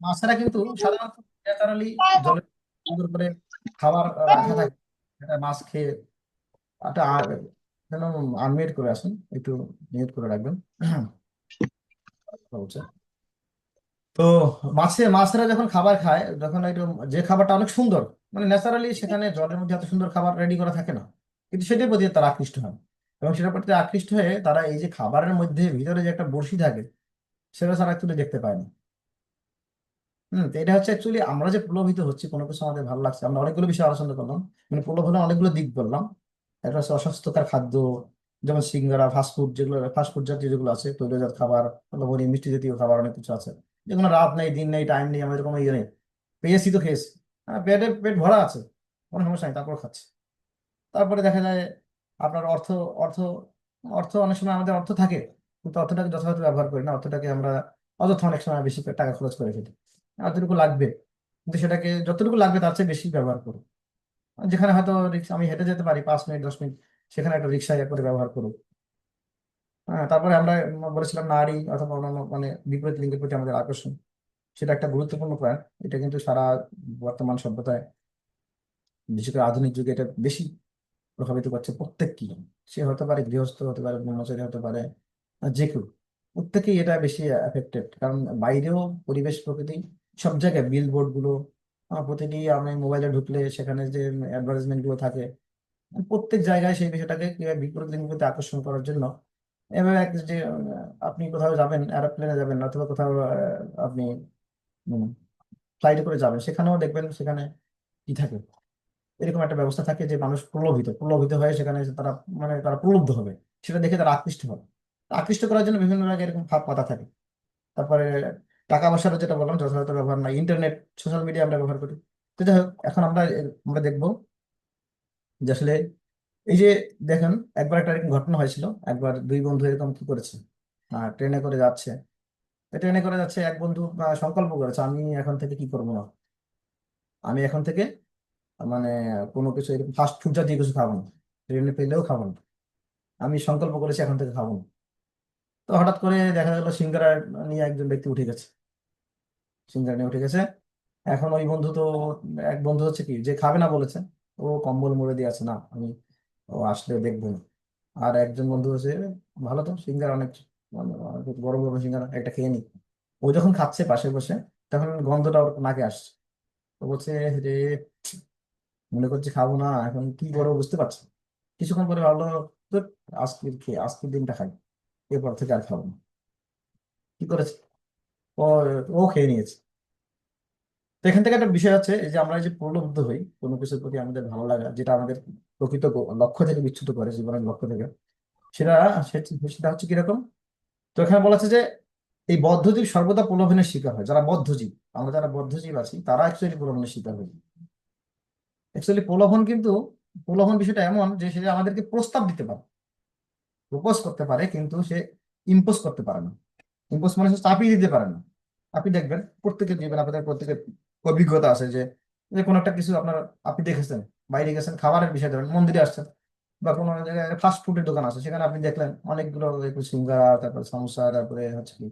মাছেরা কিন্তু সাধারণত ন্যাচারালি জলে সুন্দর করে খাবার রাখা থাকে, এটা মাছ খেয়ে একটা যেন আনমিউট করে আসুন, একটু মিউট করে রাখবেন। হচ্ছে তো মাছেরা যখন খাবার খায়, যখন একটু যে খাবারটা অনেক সুন্দর, মানে ন্যাচারালি সেখানে জলের মধ্যে এত সুন্দর খাবার রেডি করা থাকে না, কিন্তু সেটার প্রতি তারা আকৃষ্ট হয়, এবং সেটার প্রতি আকৃষ্ট হয়ে তারা এই যে খাবারের মধ্যে ভিতরে যে একটা বড়শি থাকে, সেটা তারা একটু দেখতে পায় না। তো এটা হচ্ছে অ্যাকচুয়ালি আমরা যে প্রলোভিত হচ্ছি কোনো কিছু আমাদের ভালো লাগছে, আমরা অনেকগুলো বিষয় আলোচনা করলাম, মানে প্রলোভনের অনেকগুলো দিক বললাম। একটা হচ্ছে অস্বাস্থ্যকর খাদ্য, যেমন সিঙ্গারা, ফাস্টফুড, যেগুলো ফাস্টফুড জাতীয় যেগুলো আছে, তৈলজাত খাবার, লবণীয় মিষ্টি জাতীয় খাবার, অনেক কিছু আছে যেগুলো রাত নেই, দিন নেই, টাইম নেই, আমাদের কোনো ইয়ে নেই, পেয়েছি তো খেয়েছি, হ্যাঁ, পেট ভরা আছে, কোনো সমস্যা নেই, তারপর খাচ্ছি। তারপরে দেখা যায় আপনার অর্থ, অর্থ অর্থ অনেক সময় আমাদের অর্থ থাকে, কিন্তু অর্থটাকে যথাযথ ব্যবহার করি না, অর্থটাকে আমরা অযথা অনেক সময় বেশি টাকা খরচ করে ফেলি। যতটুকু লাগবে, কিন্তু সেটাকে যতটুকু লাগবে তার চেয়ে বেশি ব্যবহার করো। যেখানে হয়তো আমি হেঁটে যেতে পারি 5 মিনিট 10 মিনিট, সেখানে একটা রিক্সায় করে ব্যবহার করো। হ্যাঁ, তারপরে আমরা বলেছিলাম নারী অথবা অন্যান্য মানে বিপরীত লিঙ্গের প্রতি আমাদের আকর্ষণ, সেটা একটা গুরুত্বপূর্ণ পয়েন্ট। এটা কিন্তু সারা বর্তমান সভ্যতায়, বিশেষ করে আধুনিক যুগে এটা বেশি প্রভাবিত করছে প্রত্যেককে। সে হতে পারে গৃহস্থ, হতে পারে ব্রহ্মচারী, হতে পারে যে কেউ, প্রত্যেকেই এটা বেশি এফেক্টেড। কারণ বাইরেও পরিবেশ প্রকৃতি সব জায়গায় বিলবোর্ড গুলো, প্রতিটি আমি মোবাইলে ঢুকলে সেখানে যে অ্যাডভার্টাইজমেন্ট গুলো থাকে, প্রত্যেক জায়গায় সেই বিষয়টাকে কিভাবে বিপরীত লিঙ্গের প্রতি আকর্ষণ করার জন্য, এবার এক যে আপনি কোথাও যাবেন, এরোপ্লেনে যাবেন অথবা কোথাও আপনি ফ্লাইটে করে যাবেন, সেখানেও দেখবেন সেখানে কি থাকে, এরকম একটা ব্যবস্থা থাকে যে মানুষ প্রলোভিত প্রলোভিত হয়ে সেখানে তারা মানে তারা প্রলুব্ধ হবে, সেটা দেখে তারা আকৃষ্ট হবে। আকৃষ্ট করার জন্য বিভিন্ন জায়গায় এরকম ফাঁদ পাতা থাকে। তারপরে টাকা পয়সার যেটা বললাম, যথাযথ ব্যবহার না, ইন্টারনেট, সোশ্যাল মিডিয়া আমরা ব্যবহার করি। তো যাই হোক, এখন আমরা দেখবো যে আসলে এই যে দেখেন, একবার একটা এরকম ঘটনা হয়েছিল, একবার দুই বন্ধু এরকম কি করেছে, ট্রেনে করে যাচ্ছে। ট্রেনে করে যাচ্ছে, এক বন্ধু সংকল্প করেছে, আমি এখন থেকে কি করবো না, আমি এখন থেকে মানে কোনো কিছু এরকম ফাস্ট ফুড জাতীয় কিছু খাবো না, ট্রেনে পেলেও খাবো না, আমি সংকল্প করেছি এখন থেকে খাবো না। তো হঠাৎ করে দেখা গেল সিঙ্গারা নিয়ে একজন ব্যক্তি উঠে গেছে, সিঙ্গারা নিয়ে উঠে গেছে। এখন ওই বন্ধু তো, এক বন্ধু হচ্ছে কি যে খাবে না বলেছে, ও কম্বল মুড়ে দিয়ে আছে, না আমি ও আসলে দেখবো না। আর একজন বন্ধু হচ্ছে ভালো, তো সিঙ্গারা অনেক মানে অনেক বড় বড় সিঙ্গারা, একটা খেয়ে নি। ও যখন খাচ্ছে পাশে বসে, তখন গন্ধটা ওর নাকে আসছে। তো বলছে যে মনে করছে খাবো না, এখন কি করবো বুঝতে পারছি না। কিছুক্ষণ পরে ভাবলো, তো আজকের দিনটা খাই, এরপর থেকে আর খাবো না। কি করেছে, ও ও খেয়ে নিয়েছে। তো এখান থেকে একটা বিষয় হচ্ছে, এই যে আমরা এই যে প্রলুব্ধ হই কোনো কিছুর প্রতি, আমাদের ভালো লাগা যেটা আমাদের প্রকৃত লক্ষ্য থেকে বিচ্যুত করে, জীবনের লক্ষ্য থেকে, সেটা সেটা হচ্ছে কিরকম। তো এখানে বলা আছে যে এই বদ্ধজীব সর্বদা প্রলোভনের শিকার হয়। যারা বদ্ধজীব, আমরা যারা বদ্ধজীব আছি, তারা অ্যাকচুয়ালি প্রলোভনের শিকার হই। অ্যাকচুয়ালি প্রলোভন কিন্তু, প্রলোভন বিষয়টা এমন যে সে আমাদেরকে প্রস্তাব দিতে পারে, প্রপোজ করতে পারে, কিন্তু সে ইম্পোজ করতে পারে না। ইম্পোজ মানে সে চাপিয়ে দিতে পারে না। আপনি দেখবেন প্রত্যেকের জীবনে, আপনাদের প্রত্যেকের অভিজ্ঞতা আছে যে যে কোনো একটা কিছু আপনার, আপনি দেখেছেন, বাইরে গেছেন, খাবারের বিষয় ধরেন, মন্দিরে আসছেন বা কোনো জায়গায় ফাস্ট ফুডের দোকান আছে, সেখানে আপনি দেখলেন অনেকগুলো একটু সিঙ্গারা, তারপরে সমোসা, তারপরে হচ্ছে কি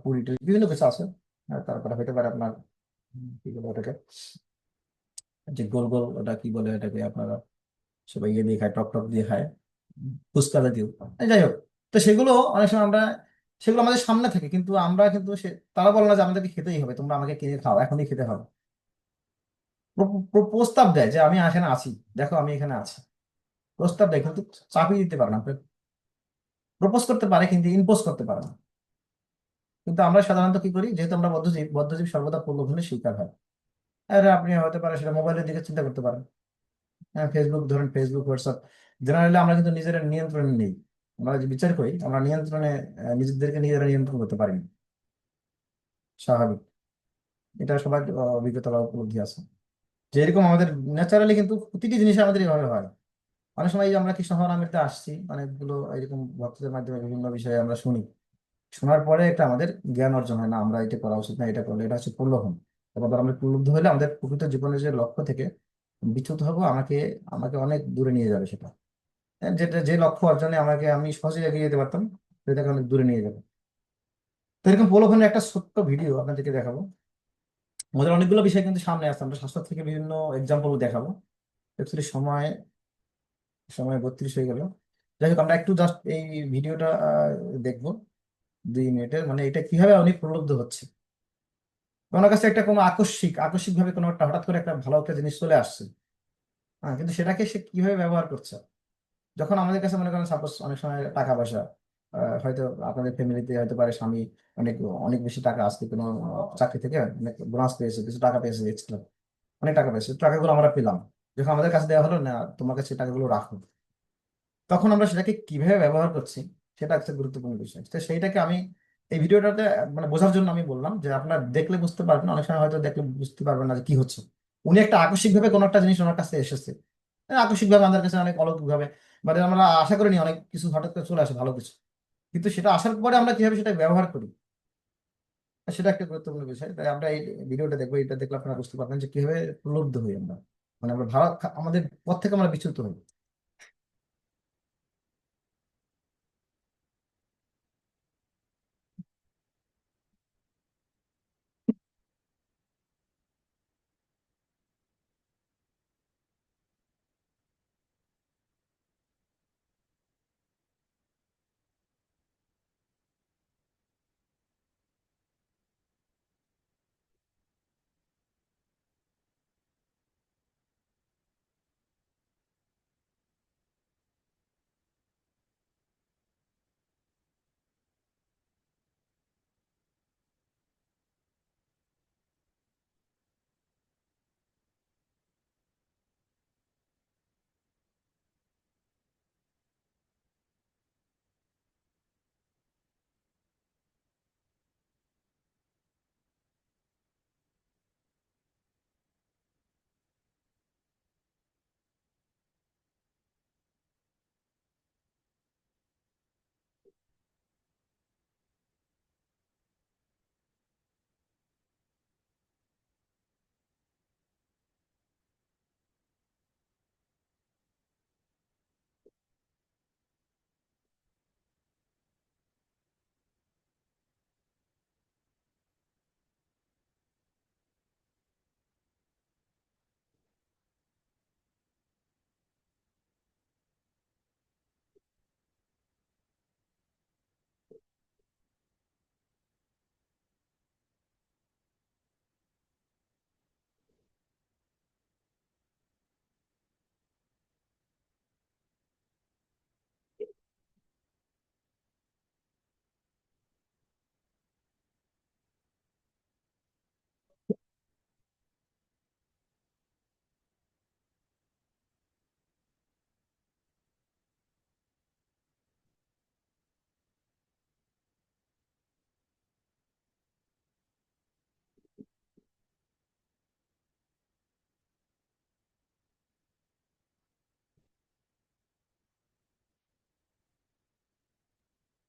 পুরি টুরি বিভিন্ন কিছু আছে। আর তারপরে হতে পারে আপনার কি বলে ওটাকে, যে গোল গোল ওটা কি বলে এটাকে আপনারা, সবাই ইয়ে দিয়ে খায়, টক টক দিয়ে খায়, ফুচকা জাতীয়। যাই হোক, তো সেগুলো অনেক সময় আমরা, সেগুলো আমাদের সামনে থাকে, কিন্তু আমরা কিন্তু তারা বলে না যে আমাদেরকে খেতেই হবে, তোমরা আমাকে কিনে খাও, এখনই খেতে হবে। প্রস্তাব দেয় যে আমি এখানে আছি, দেখো আমি এখানে আছি, প্রস্তাব দেয় কিন্তু চাপিয়ে দিতে পারে না। প্রপোজ করতে পারে কিন্তু ইম্পোজ করতে পারে না। কিন্তু আমরা সাধারণত কি করি, যেহেতু আমরা বদ্ধজীব, বদ্ধজীব সর্বদা প্রলোভনের শিকার হয়। আরে আপনি হতে পারে সেটা মোবাইলের দিকে চিন্তা করতে পারেন। হ্যাঁ, ফেসবুক ধরেন, ফেসবুক, হোয়াটসঅ্যাপ, জেনারেলি আমরা কিন্তু নিজেরা নিয়ন্ত্রণে নেই। আমরা যে বিচার করি, আমরা নিয়ন্ত্রণে নিজেদেরকে নিজেরা নিয়ন্ত্রণ করতে পারি না। স্বাভাবিক, এটা সবার অভিজ্ঞতা বা উপলব্ধি আছে যে এরকম আমাদের ন্যাচারালি কিন্তু প্রতিটি জিনিস আমাদের এইভাবে হয়। অনেক সময় এই যে আমরা কৃষ্ণ ভাবনামৃতে আসছি, অনেকগুলো এরকম ভক্তদের মাধ্যমে বিভিন্ন বিষয়ে আমরা শুনি, শোনার পরে একটা আমাদের জ্ঞান অর্জন হয়, না আমরা এটা করা উচিত না, এটা করলে এটা হচ্ছে প্রলোভন। এবার আমরা প্রলুব্ধ হলে আমাদের প্রকৃত জীবনের যে লক্ষ্য থেকে বিচ্যুত হবো, আমাকে আমাকে অনেক দূরে নিয়ে যাবে সেটা। যেটা যে লক্ষ্য অর্জনে আমাকে আমি সহজে এগিয়ে যেতে পারতাম, সেটাকে অনেক দূরে নিয়ে যাবে। তো এরকম প্রলোভনের একটা ছোট্ট ভিডিও আপনাদেরকে দেখাবো। আমাদের অনেকগুলো বিষয় কিন্তু সামনে আসছে, আমরা শাস্ত্র থেকে বিভিন্ন এক্সাম্পল দেখাবো। অ্যাকচুয়ালি সময় সময় 32 হয়ে গেল। যাই হোক, আমরা একটু জাস্ট এই ভিডিওটা দেখবো, 2 মিনিটের। মানে এটা কিভাবে অনেক প্রলুব্ধ হচ্ছে, ওনার কাছে একটা কোনো আকস্মিক ভাবে কোনো একটা হঠাৎ করে একটা ভালো একটা জিনিস চলে আসছে। হ্যাঁ, কিন্তু সেটাকে সে কিভাবে ব্যবহার করছে। যখন আমাদের কাছে মনে করেন সাপোজ অনেক সময় টাকা পয়সা, হয়তো আপনাদের ফ্যামিলিতে হয়তো পারে স্বামী অনেক অনেক বেশি টাকা আসছে, কোনো চাকরি থেকে অনেক বোনাস পেয়েছে, কিছু টাকা পেয়েছে এক্সট্রা, অনেক টাকা পেয়েছে, টাকাগুলো আমরা পেলাম। যখন আমাদের কাছে দেওয়া হলো, না তোমার কাছে টাকাগুলো রাখো, তখন আমরা সেটাকে কিভাবে ব্যবহার করছি, সেটা একটা গুরুত্বপূর্ণ বিষয়। তো সেইটাকে আমি এই ভিডিওটাতে মানে বোঝার জন্য আমি বললাম যে আপনার দেখলে বুঝতে পারবেন, অনেক সময় হয়তো দেখলে বুঝতে পারবেন না যে কি হচ্ছে। উনি একটা আকস্মিক ভাবে কোনো একটা জিনিস ওনার কাছে এসেছে, আকস্মিক ভাবে আমাদের কাছে অনেক অলৌকিক ভাবে, মানে আমরা আশা করিনি অনেক কিছু হঠাৎ করে চলে আসে, ভালো কিছু। কিন্তু সেটা আসার পরে আমরা কিভাবে সেটা ব্যবহার করি, সেটা একটা গুরুত্বপূর্ণ বিষয়। তাই আমরা এই ভিডিওটা দেখবো, এটা দেখলে আপনারা বুঝতে পারবেন যে কিভাবে প্রলুব্ধ হই আমরা, মানে আমরা ভালো আমাদের পথ থেকে আমরা বিচ্যুত হই।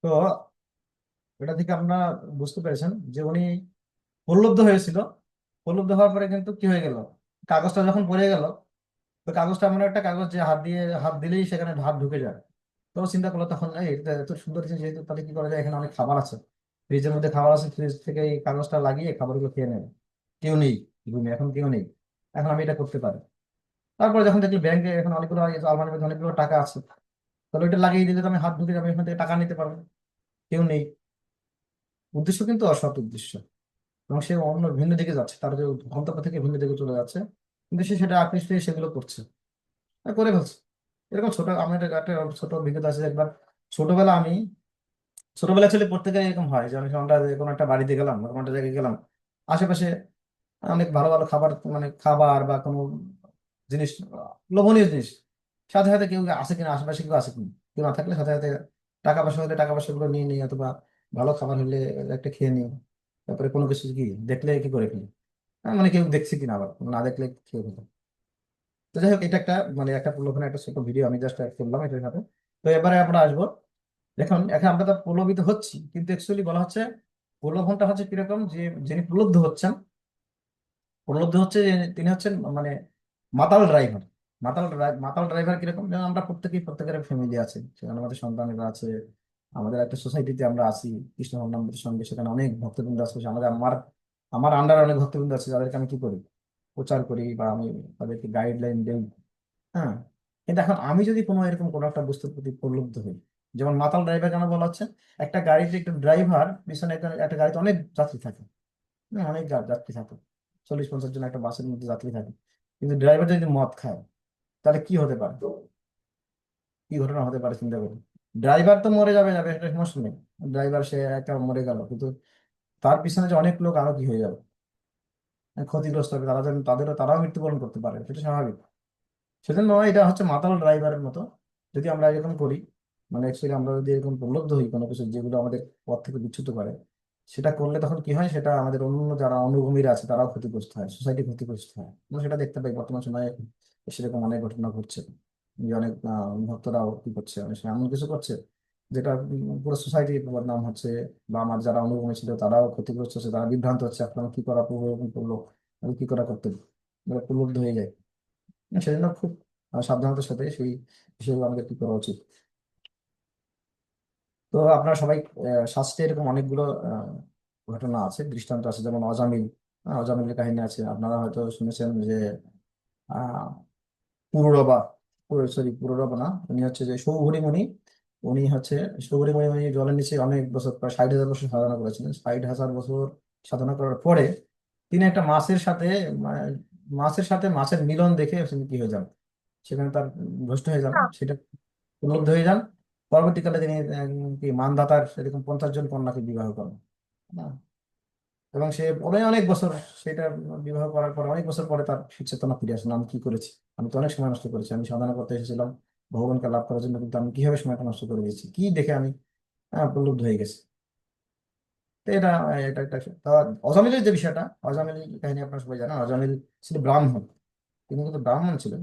তো এটা থেকে আমরা বুঝতে পেরেছেন যে উনি প্রলুব্ধ হয়েছিল। প্রলুব্ধ হওয়ার পরে কিন্তু কি হয়ে গেল, কাগজটা যখন পড়ে গেল, তো কাগজটা এমন একটা কাগজ যে হাত দিলেই সেখানে হাত ঢুকে যায়। তো ও চিন্তা করলো তখন, এই এটা এত সুন্দর জিনিস, যেহেতু তাহলে কি করা যায়, এখানে অনেক খাবার আছে, ফ্রিজের মধ্যে খাবার আছে, ফ্রিজ থেকে এই কাগজটা লাগিয়ে খাবারগুলো খেয়ে নেবে। কেউ নেই রুমে, এখন কেউ নেই, এখন আমি এটা করতে পারি। তারপরে যখন দেখলি ব্যাংকে এখন অনেকগুলো এই যে আলমারির মধ্যে অনেকগুলো টাকা আছে, তাহলে ওইটা লাগিয়ে দিলে তো আমি হাত ঢুকে যাবে, এখান থেকে টাকা নিতে পারবো। কেউ নেই, উদ্দেশ্য কিন্তু অসৎ উদ্দেশ্য, এবং সে অন্য ভিন্ন দিকে যাচ্ছে, তার যে গন্তব্য থেকে ভিন্ন দিকে চলে যাচ্ছে। কিন্তু সে সেটা আকৃষ্ট হয়ে সেগুলো করছে, করে ফেলছে। এরকম ছোট আমার একটা ছোট অভিজ্ঞতা আছে যে একবার ছোটবেলা আমি ছোটবেলা ছেলে প্রত্যেকের এরকম হয় যে অনেক সময় আমরা যে কোনো একটা বাড়িতে গেলাম বা কোনো একটা জায়গায় গেলাম, আশেপাশে অনেক ভালো ভালো খাবার, মানে খাবার বা কোনো জিনিস, লোভনীয় জিনিস, সাথে সাথে কেউ আসে কিনা, আশেপাশে কেউ আসে কিনা, কেউ না থাকলে সাথে সাথে টাকা পয়সা হলে টাকা পয়সা গুলো নিয়ে নিই, অথবা ভালো খাবার হলে একটা খেয়ে নিই। তারপরে কোনো কিছু কি দেখলে কি করে ফেলি, মানে কেউ দেখছে কিনা, আবার না দেখলে খেয়ে ফেলি। তো যাই হোক, এটা একটা মানে একটা প্রলোভনের একটা ছোট ভিডিও আমি জাস্ট করলাম এটার সাথে। তো এবারে আমরা আসবো, দেখুন এখন আমরা তো প্রলোভিত হচ্ছি, কিন্তু অ্যাকচুয়ালি বলা হচ্ছে প্রলোভনটা হচ্ছে কিরকম, যে যিনি প্রলুব্ধ হচ্ছেন, প্রলুব্ধ হচ্ছে যে তিনি হচ্ছেন মানে মাতাল ড্রাইভার। মাতাল ড্রাইভার কিরকম, যেমন আমরা প্রত্যেকের ফ্যামিলি আছে, সেখানে আমাদের সন্তানেরা আছে, আমাদের একটা সোসাইটিতে আমরা আছি কৃষ্ণ ভক্তের সঙ্গে, সেখানে অনেক ভক্তবৃন্দ আছে, আমাদের আমার আমার আন্ডার অনেক ভক্তবৃন্দ আছে যাদেরকে আমি কি করি, প্রচার করি বা আমি তাদেরকে গাইডলাইন দিই। হ্যাঁ, কিন্তু এখন আমি যদি কোনো এরকম কোনো একটা বস্তুর প্রতি প্রলুব্ধ হই, যেমন মাতাল ড্রাইভার কেন বলা হচ্ছে, একটা গাড়িতে একটা ড্রাইভার পিছনে একটা গাড়িতে অনেক যাত্রী থাকে, অনেক যাত্রী থাকে, 40-50 জন একটা বাসের মধ্যে যাত্রী থাকে, কিন্তু ড্রাইভার যদি মদ খায় তাহলে কি হতে পারে, কি ঘটনা হতে পারে চিন্তা করুন। ড্রাইভার তো মরে যাবে যাবে, এটা সমস্যা নেই, ড্রাইভার সে একটা মরে গেল, কিন্তু তার পিছনে যে অনেক লোক আরো কি হয়ে যাবে, ক্ষতিগ্রস্ত হবে, তারা যেন তারাও মৃত্যুবরণ করতে পারে, সেটা স্বাভাবিক। সেজন্য এটা হচ্ছে মাতাল ড্রাইভারের মতো। যদি আমরা এরকম করি, মানে অ্যাকচুয়ালি আমরা যদি এরকম প্রলুব্ধ হই কোনো কিছু যেগুলো আমাদের পথ থেকে বিচ্যুত করে, সেটা করলে তখন কি হয়, সেটা আমাদের অন্য যারা অনুভূমিরা আছে তারাও ক্ষতিগ্রস্ত হয়, সোসাইটি ক্ষতিগ্রস্ত হয়। আমরা সেটা দেখতে পাই বর্তমান সময়ে, সেরকম অনেক ঘটনা ঘটছে, যে অনেক ভক্তরাও কি করছে, অনেক সময় এমন কিছু করছে যেটা পুরো সোসাইটির বদনাম হচ্ছে, বা আমার যারা অনুভূমি ছিল তারাও ক্ষতিগ্রস্ত হচ্ছে, তারা বিভ্রান্ত হচ্ছে, এখন কি করা, পূর্ব এরকম করলো, আমি কি করা করতে, প্রলুব্ধ হয়ে যায়। সেজন্য খুব সাবধানতার সাথে সেই বিষয়গুলো আমাদের কি করা উচিত। তো আপনারা সবাই শাস্ত্রে এরকম অনেকগুলো ঘটনা আছে, দৃষ্টান্ত আছে, যেমন অজামিল, অজামিলের কাহিনী আছে, আপনারা হয়তো শুনেছেন যে আহ পুরুরবা, পুরুরবা না, উনি হচ্ছে যে সৌঘড়ী মুনি, উনি হচ্ছে সৌঘড়ী মুনি, উনি জলের নিচে অনেক বছর, প্রায় 60,000 বছর সাধনা করেছিলেন। 60,000 বছর সাধনা করার পরে তিনি একটা মাছের সাথে মাছের মিলন দেখে তিনি কি হয়ে যান, সেখানে তার ভ্রষ্ট হয়ে যান, সেটা পুনরুদ্ধ হয়ে যান। পরবর্তীকালে তিনি কি মানধাতার এরকম 50 জন কন্যাকে বিবাহ করেন। হ্যাঁ, এবং সে অনেক অনেক বছর সেটা বিবাহ করার পর অনেক বছর পরে তার চেতনা ফিরে আসে, আমি কি করেছি, আমি তো অনেক সময় নষ্ট করেছি, আমি সাধনা করতে এসেছিলাম ভগবানকে লাভ করার জন্য, কিন্তু আমি কিভাবে সময়টা নষ্ট করে দিয়েছি, কি দেখে আমি প্রলুব্ধ হয়ে গেছি। তো এটা একটা তা অজামিলের যে বিষয়টা, অজামিল কাহিনী আপনার সবাই জানেন, অজামিল ছিল ব্রাহ্মণ, তিনি কিন্তু ব্রাহ্মণ ছিলেন,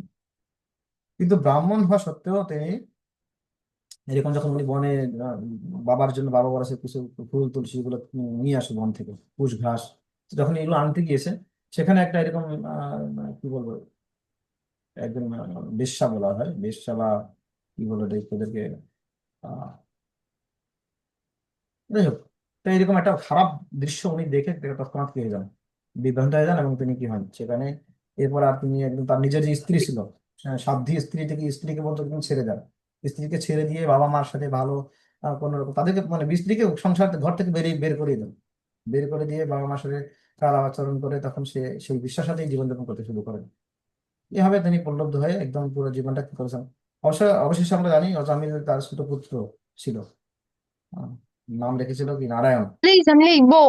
কিন্তু ব্রাহ্মণ হওয়া সত্ত্বেও তিনি এরকম যখন উনি বনে বাবার জন্য, বাবা বলেছে কিছু ফুল তুলসী এগুলো নিয়ে আসে বন থেকে, কুশ ঘাস, তো যখন এগুলো আনতে গিয়েছে, সেখানে একটা এরকম কি বলবো, একজন বেশ্যা বলা হয়, বেশ্যা বা কি বলে ওদেরকে, আহ যাই হোক, তো এরকম একটা খারাপ দৃশ্য উনি দেখে তৎক্ষণাৎ কি হয়ে যান, বিভ্রান্ত হয়ে যান, এবং তিনি কি হন সেখানে, এরপর আর তিনি একদম তার নিজের যে স্ত্রী ছিল, সাধ্বী স্ত্রী থেকে স্ত্রীকে বলতে তিনি ছেড়ে দেন, স্ত্রীকে ছেড়ে দিয়ে বাবা মার সাথে ভালো কোনো রকম তাদেরকে মানে স্ত্রীকে সংসার ঘর থেকে বের করে দিলেন, বের করে দিয়ে বাবা মার সাথে খারাপ আচরণ করে, তখন সে সেই বিশ্বাসের সাথেই জীবনযাপন করতে শুরু করেন। এভাবে তিনি প্রলুব্ধ হয়ে একদম পুরো জীবনটা কি করেছেন। অবশেষে আমরা জানি অজামিল তার ছোট পুত্র ছিল, আহ, নাম রেখেছিল কি নারায়ণ।
Please, I'm Bo.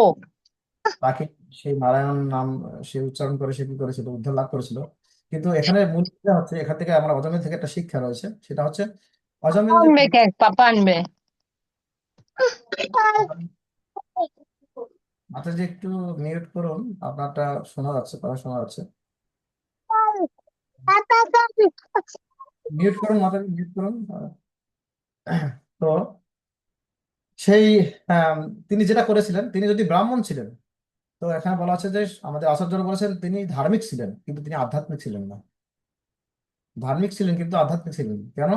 তাকে সেই নারায়ণ নাম সে উচ্চারণ করে সে কি করেছিল, উদ্ধার লাভ করেছিল। কিন্তু এখানে মূল কথা হচ্ছে, এখান থেকে আমরা অজামিল থেকে একটা শিক্ষা রয়েছে, সেটা হচ্ছে অজামিল যে
Papan be kek, papan be.
মাথা যে একটু মিউট করুন, আপনারটা শোনা যাচ্ছে, কথা শোনা যাচ্ছে, মিউট করুন, মাথা মিউট করুন। তো সেই আম, তিনি যেটা করেছিলেন, তিনি যদি ব্রাহ্মণ ছিলেন, তো এখানে বলা আছে যে আমাদের আচার্যরা বলেছেন তিনি ধার্মিক ছিলেন কিন্তু তিনি আধ্যাত্মিক ছিলেন না। ধার্মিক ছিলেন কিন্তু আধ্যাত্মিক ছিলেন না। কেন?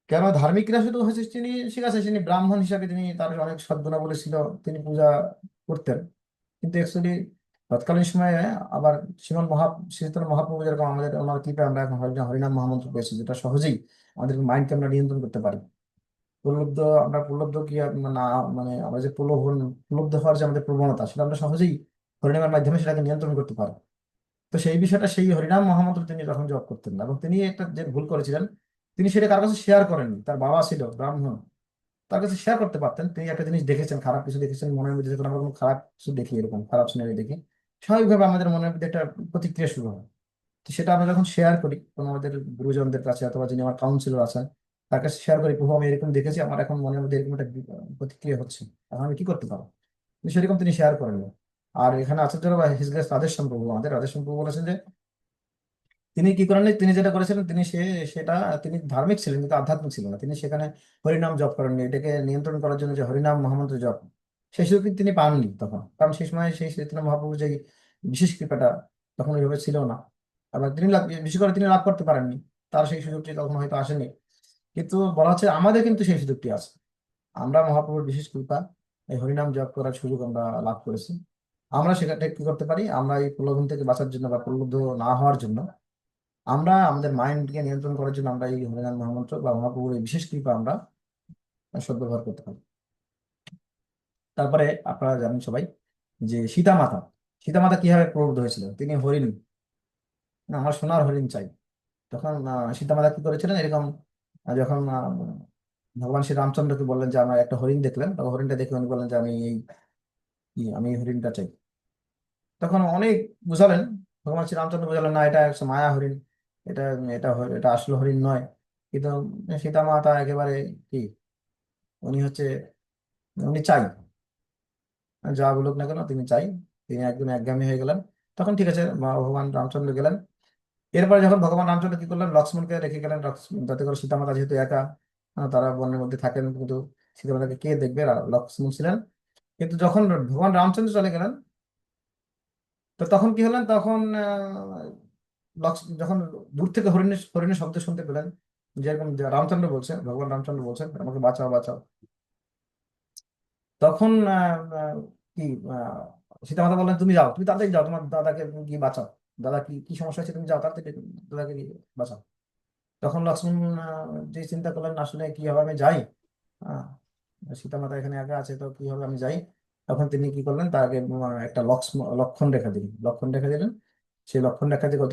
কেন ধার্মিকরা শুধু হচ্ছে তিনি, ঠিক আছে তিনি ব্রাহ্মণ হিসাবে তিনি তার অনেক সদ্গুণাবলী ছিল, তিনি পূজা করতেন, কিন্তু অ্যাকচুয়ালি তৎকালীন সময়ে আবার শ্রীচৈতন্য মহাপ্রভু যেরকম আমাদের ওনার কৃপায় আমরা এখন হরিনাম মহামন্ত্র পেয়েছি, যেটা সহজেই আমাদের মাইন্ডকে আমরা নিয়ন্ত্রণ করতে পারি। প্রলুব্ধ আমরা প্রলুব্ধ কি না, মানে আমরা যে প্রলোভন প্রলুব্ধ হওয়ার যে আমাদের প্রবণতা, সেটা আমরা সহজেই হরিনামের মাধ্যমে সেটাকে নিয়ন্ত্রণ করতে পারি। তো সেই বিষয়টা সেই হরিনাম মহামন্ত্র তিনি তখন জপ করতেন না, এবং তিনি একটা যে ভুল করেছিলেন, তিনি সেটা কার কাছে শেয়ার করেননি। তার বাবা ছিল ব্রাহ্মণ, তার কাছে শেয়ার করতে পারতেন। তিনি একটা জিনিস দেখেছেন, খারাপ কিছু দেখেছেন, মনের মধ্যে যখন আমরা কোনো খারাপ কিছু দেখি, এরকম খারাপ সিনারি দেখি, স্বাভাবিকভাবে আমাদের মনের মধ্যে একটা প্রতিক্রিয়া শুরু হয়। তো সেটা আমরা যখন শেয়ার করি কোনো আমাদের গুরুজনদের কাছে, অথবা যিনি আমার কাউন্সিলর আছেন তার কাছে শেয়ার করি, প্রভু আমি এরকম দেখেছি, আমার এখন মনের মধ্যে এরকম একটা প্রতিক্রিয়া হচ্ছে, এখন আমি কি করতে পারবো? কিন্তু সেরকম তিনি শেয়ার করেননি। আর এখানে আচার্য বা হিজ গ্রেস রাধেশ্যাম প্রভু, আমাদের রাধেশ্যাম প্রভু বলেছেন যে তিনি কি করেননি, তিনি যেটা করেছিলেন, তিনি সেটা তিনি ধার্মিক ছিলেন কিন্তু আধ্যাত্মিক ছিলেন না। তিনি সেখানে হরিনাম জপ করেননি, এটাকে নিয়ন্ত্রণ করার জন্য যে হরিনাম মহামন্ত্র জপ, সেই সুযোগ কিন্তু তিনি পাননি তখন, কারণ সেই সময় সেই চৈতন্য মহাপ্রভুর যে বিশেষ কৃপাটা তখন ওইভাবে ছিল না। আবার তিনি বিশেষ করে তিনি লাভ করতে পারেননি, তার সেই সুযোগটি তখন হয়তো আসেনি। কিন্তু বলা হচ্ছে আমাদের কিন্তু সেই সুযোগটি আছে। আমরা মহাপ্রভুর বিশেষ কৃপা, এই হরিনাম জপ করার সুযোগ আমরা লাভ করেছি। আমরা সেখানে কি করতে পারি, আমরা এই প্রলোভন থেকে বাঁচার জন্য বা প্রলুব্ধ না হওয়ার জন্য, আমরা আমাদের মাইন্ডকে নিয়ন্ত্রণ করার জন্য আমরা এই হরিনাম মহামন্ত্র বা মহাপ্রভুর এই বিশেষ কৃপা আমরা সদ্ব্যবহার করতে পারি। তারপরে আপনারা জানেন সবাই যে সীতা মাতা কিভাবে প্রবুদ্ধ হয়েছিল, তিনি হরিণ, না আমার সোনার হরিণ চাই। তখন সীতা মাতা কি করেছিলেন, এরকম যখন ভগবান শ্রী রামচন্দ্রকে বললেন যে আমার একটা হরিণ দেখলেন, তখন হরিণটা দেখে উনি বললেন যে আমি এই হরিণটা চাই। তখন অনেক বুঝালেন, ভগবান শ্রী রামচন্দ্র বুঝালেন না এটা একটা মায়া হরিণ, এটা এটা আসল হরিণ নয়। কিন্তু সীতা মাতা একেবারে কি, উনি হচ্ছে উনি চাই, যা বলুক না কেন তিনি চাই, তিনি একদম একগামী হয়ে গেলেন। তখন ঠিক আছে, ভগবান রামচন্দ্র গেলেন। এরপরে যখন ভগবান রামচন্দ্র কি করলেন, লক্ষ্মণকে রেখে গেলেন, যাতে করে সীতামাতা যেহেতু একা, তারা বনের মধ্যে থাকেন, কিন্তু সীতামাতাকে কে দেখবে, লক্ষ্মণ ছিলেন। কিন্তু যখন ভগবান রামচন্দ্র চলে গেলেন, তো তখন কি হলেন, তখন যখন দূর থেকে হরিণের হরিণের শব্দ শুনতে পেলেন, যেরকম যে রামচন্দ্র বলছেন, ভগবান রামচন্দ্র বলছেন আমাকে বাঁচাও বাঁচাও, তখন কি সীতামাতা বললেন তুমি যাও, তুমি তাড়াতাড়ি যাও, তোমার দাদাকে গিয়ে বাঁচাও, দাদা কি কি সমস্যা হচ্ছে, তুমি যাও তাড়াতাড়ি দাদাকে গিয়ে বাঁচাও। তখন লক্ষ্মণ যে চিন্তা করলেন আসলে কি হবে, আমি যাই, আহ, সীতামাতা এখানে একা আছে, তো কি হবে, আমি যাই। তখন তিনি কি করলেন, তাকে একটা লক্ষণ রেখা দিলেন, লক্ষণ রেখা দিলেন। সেই লক্ষণ রেখা থেকে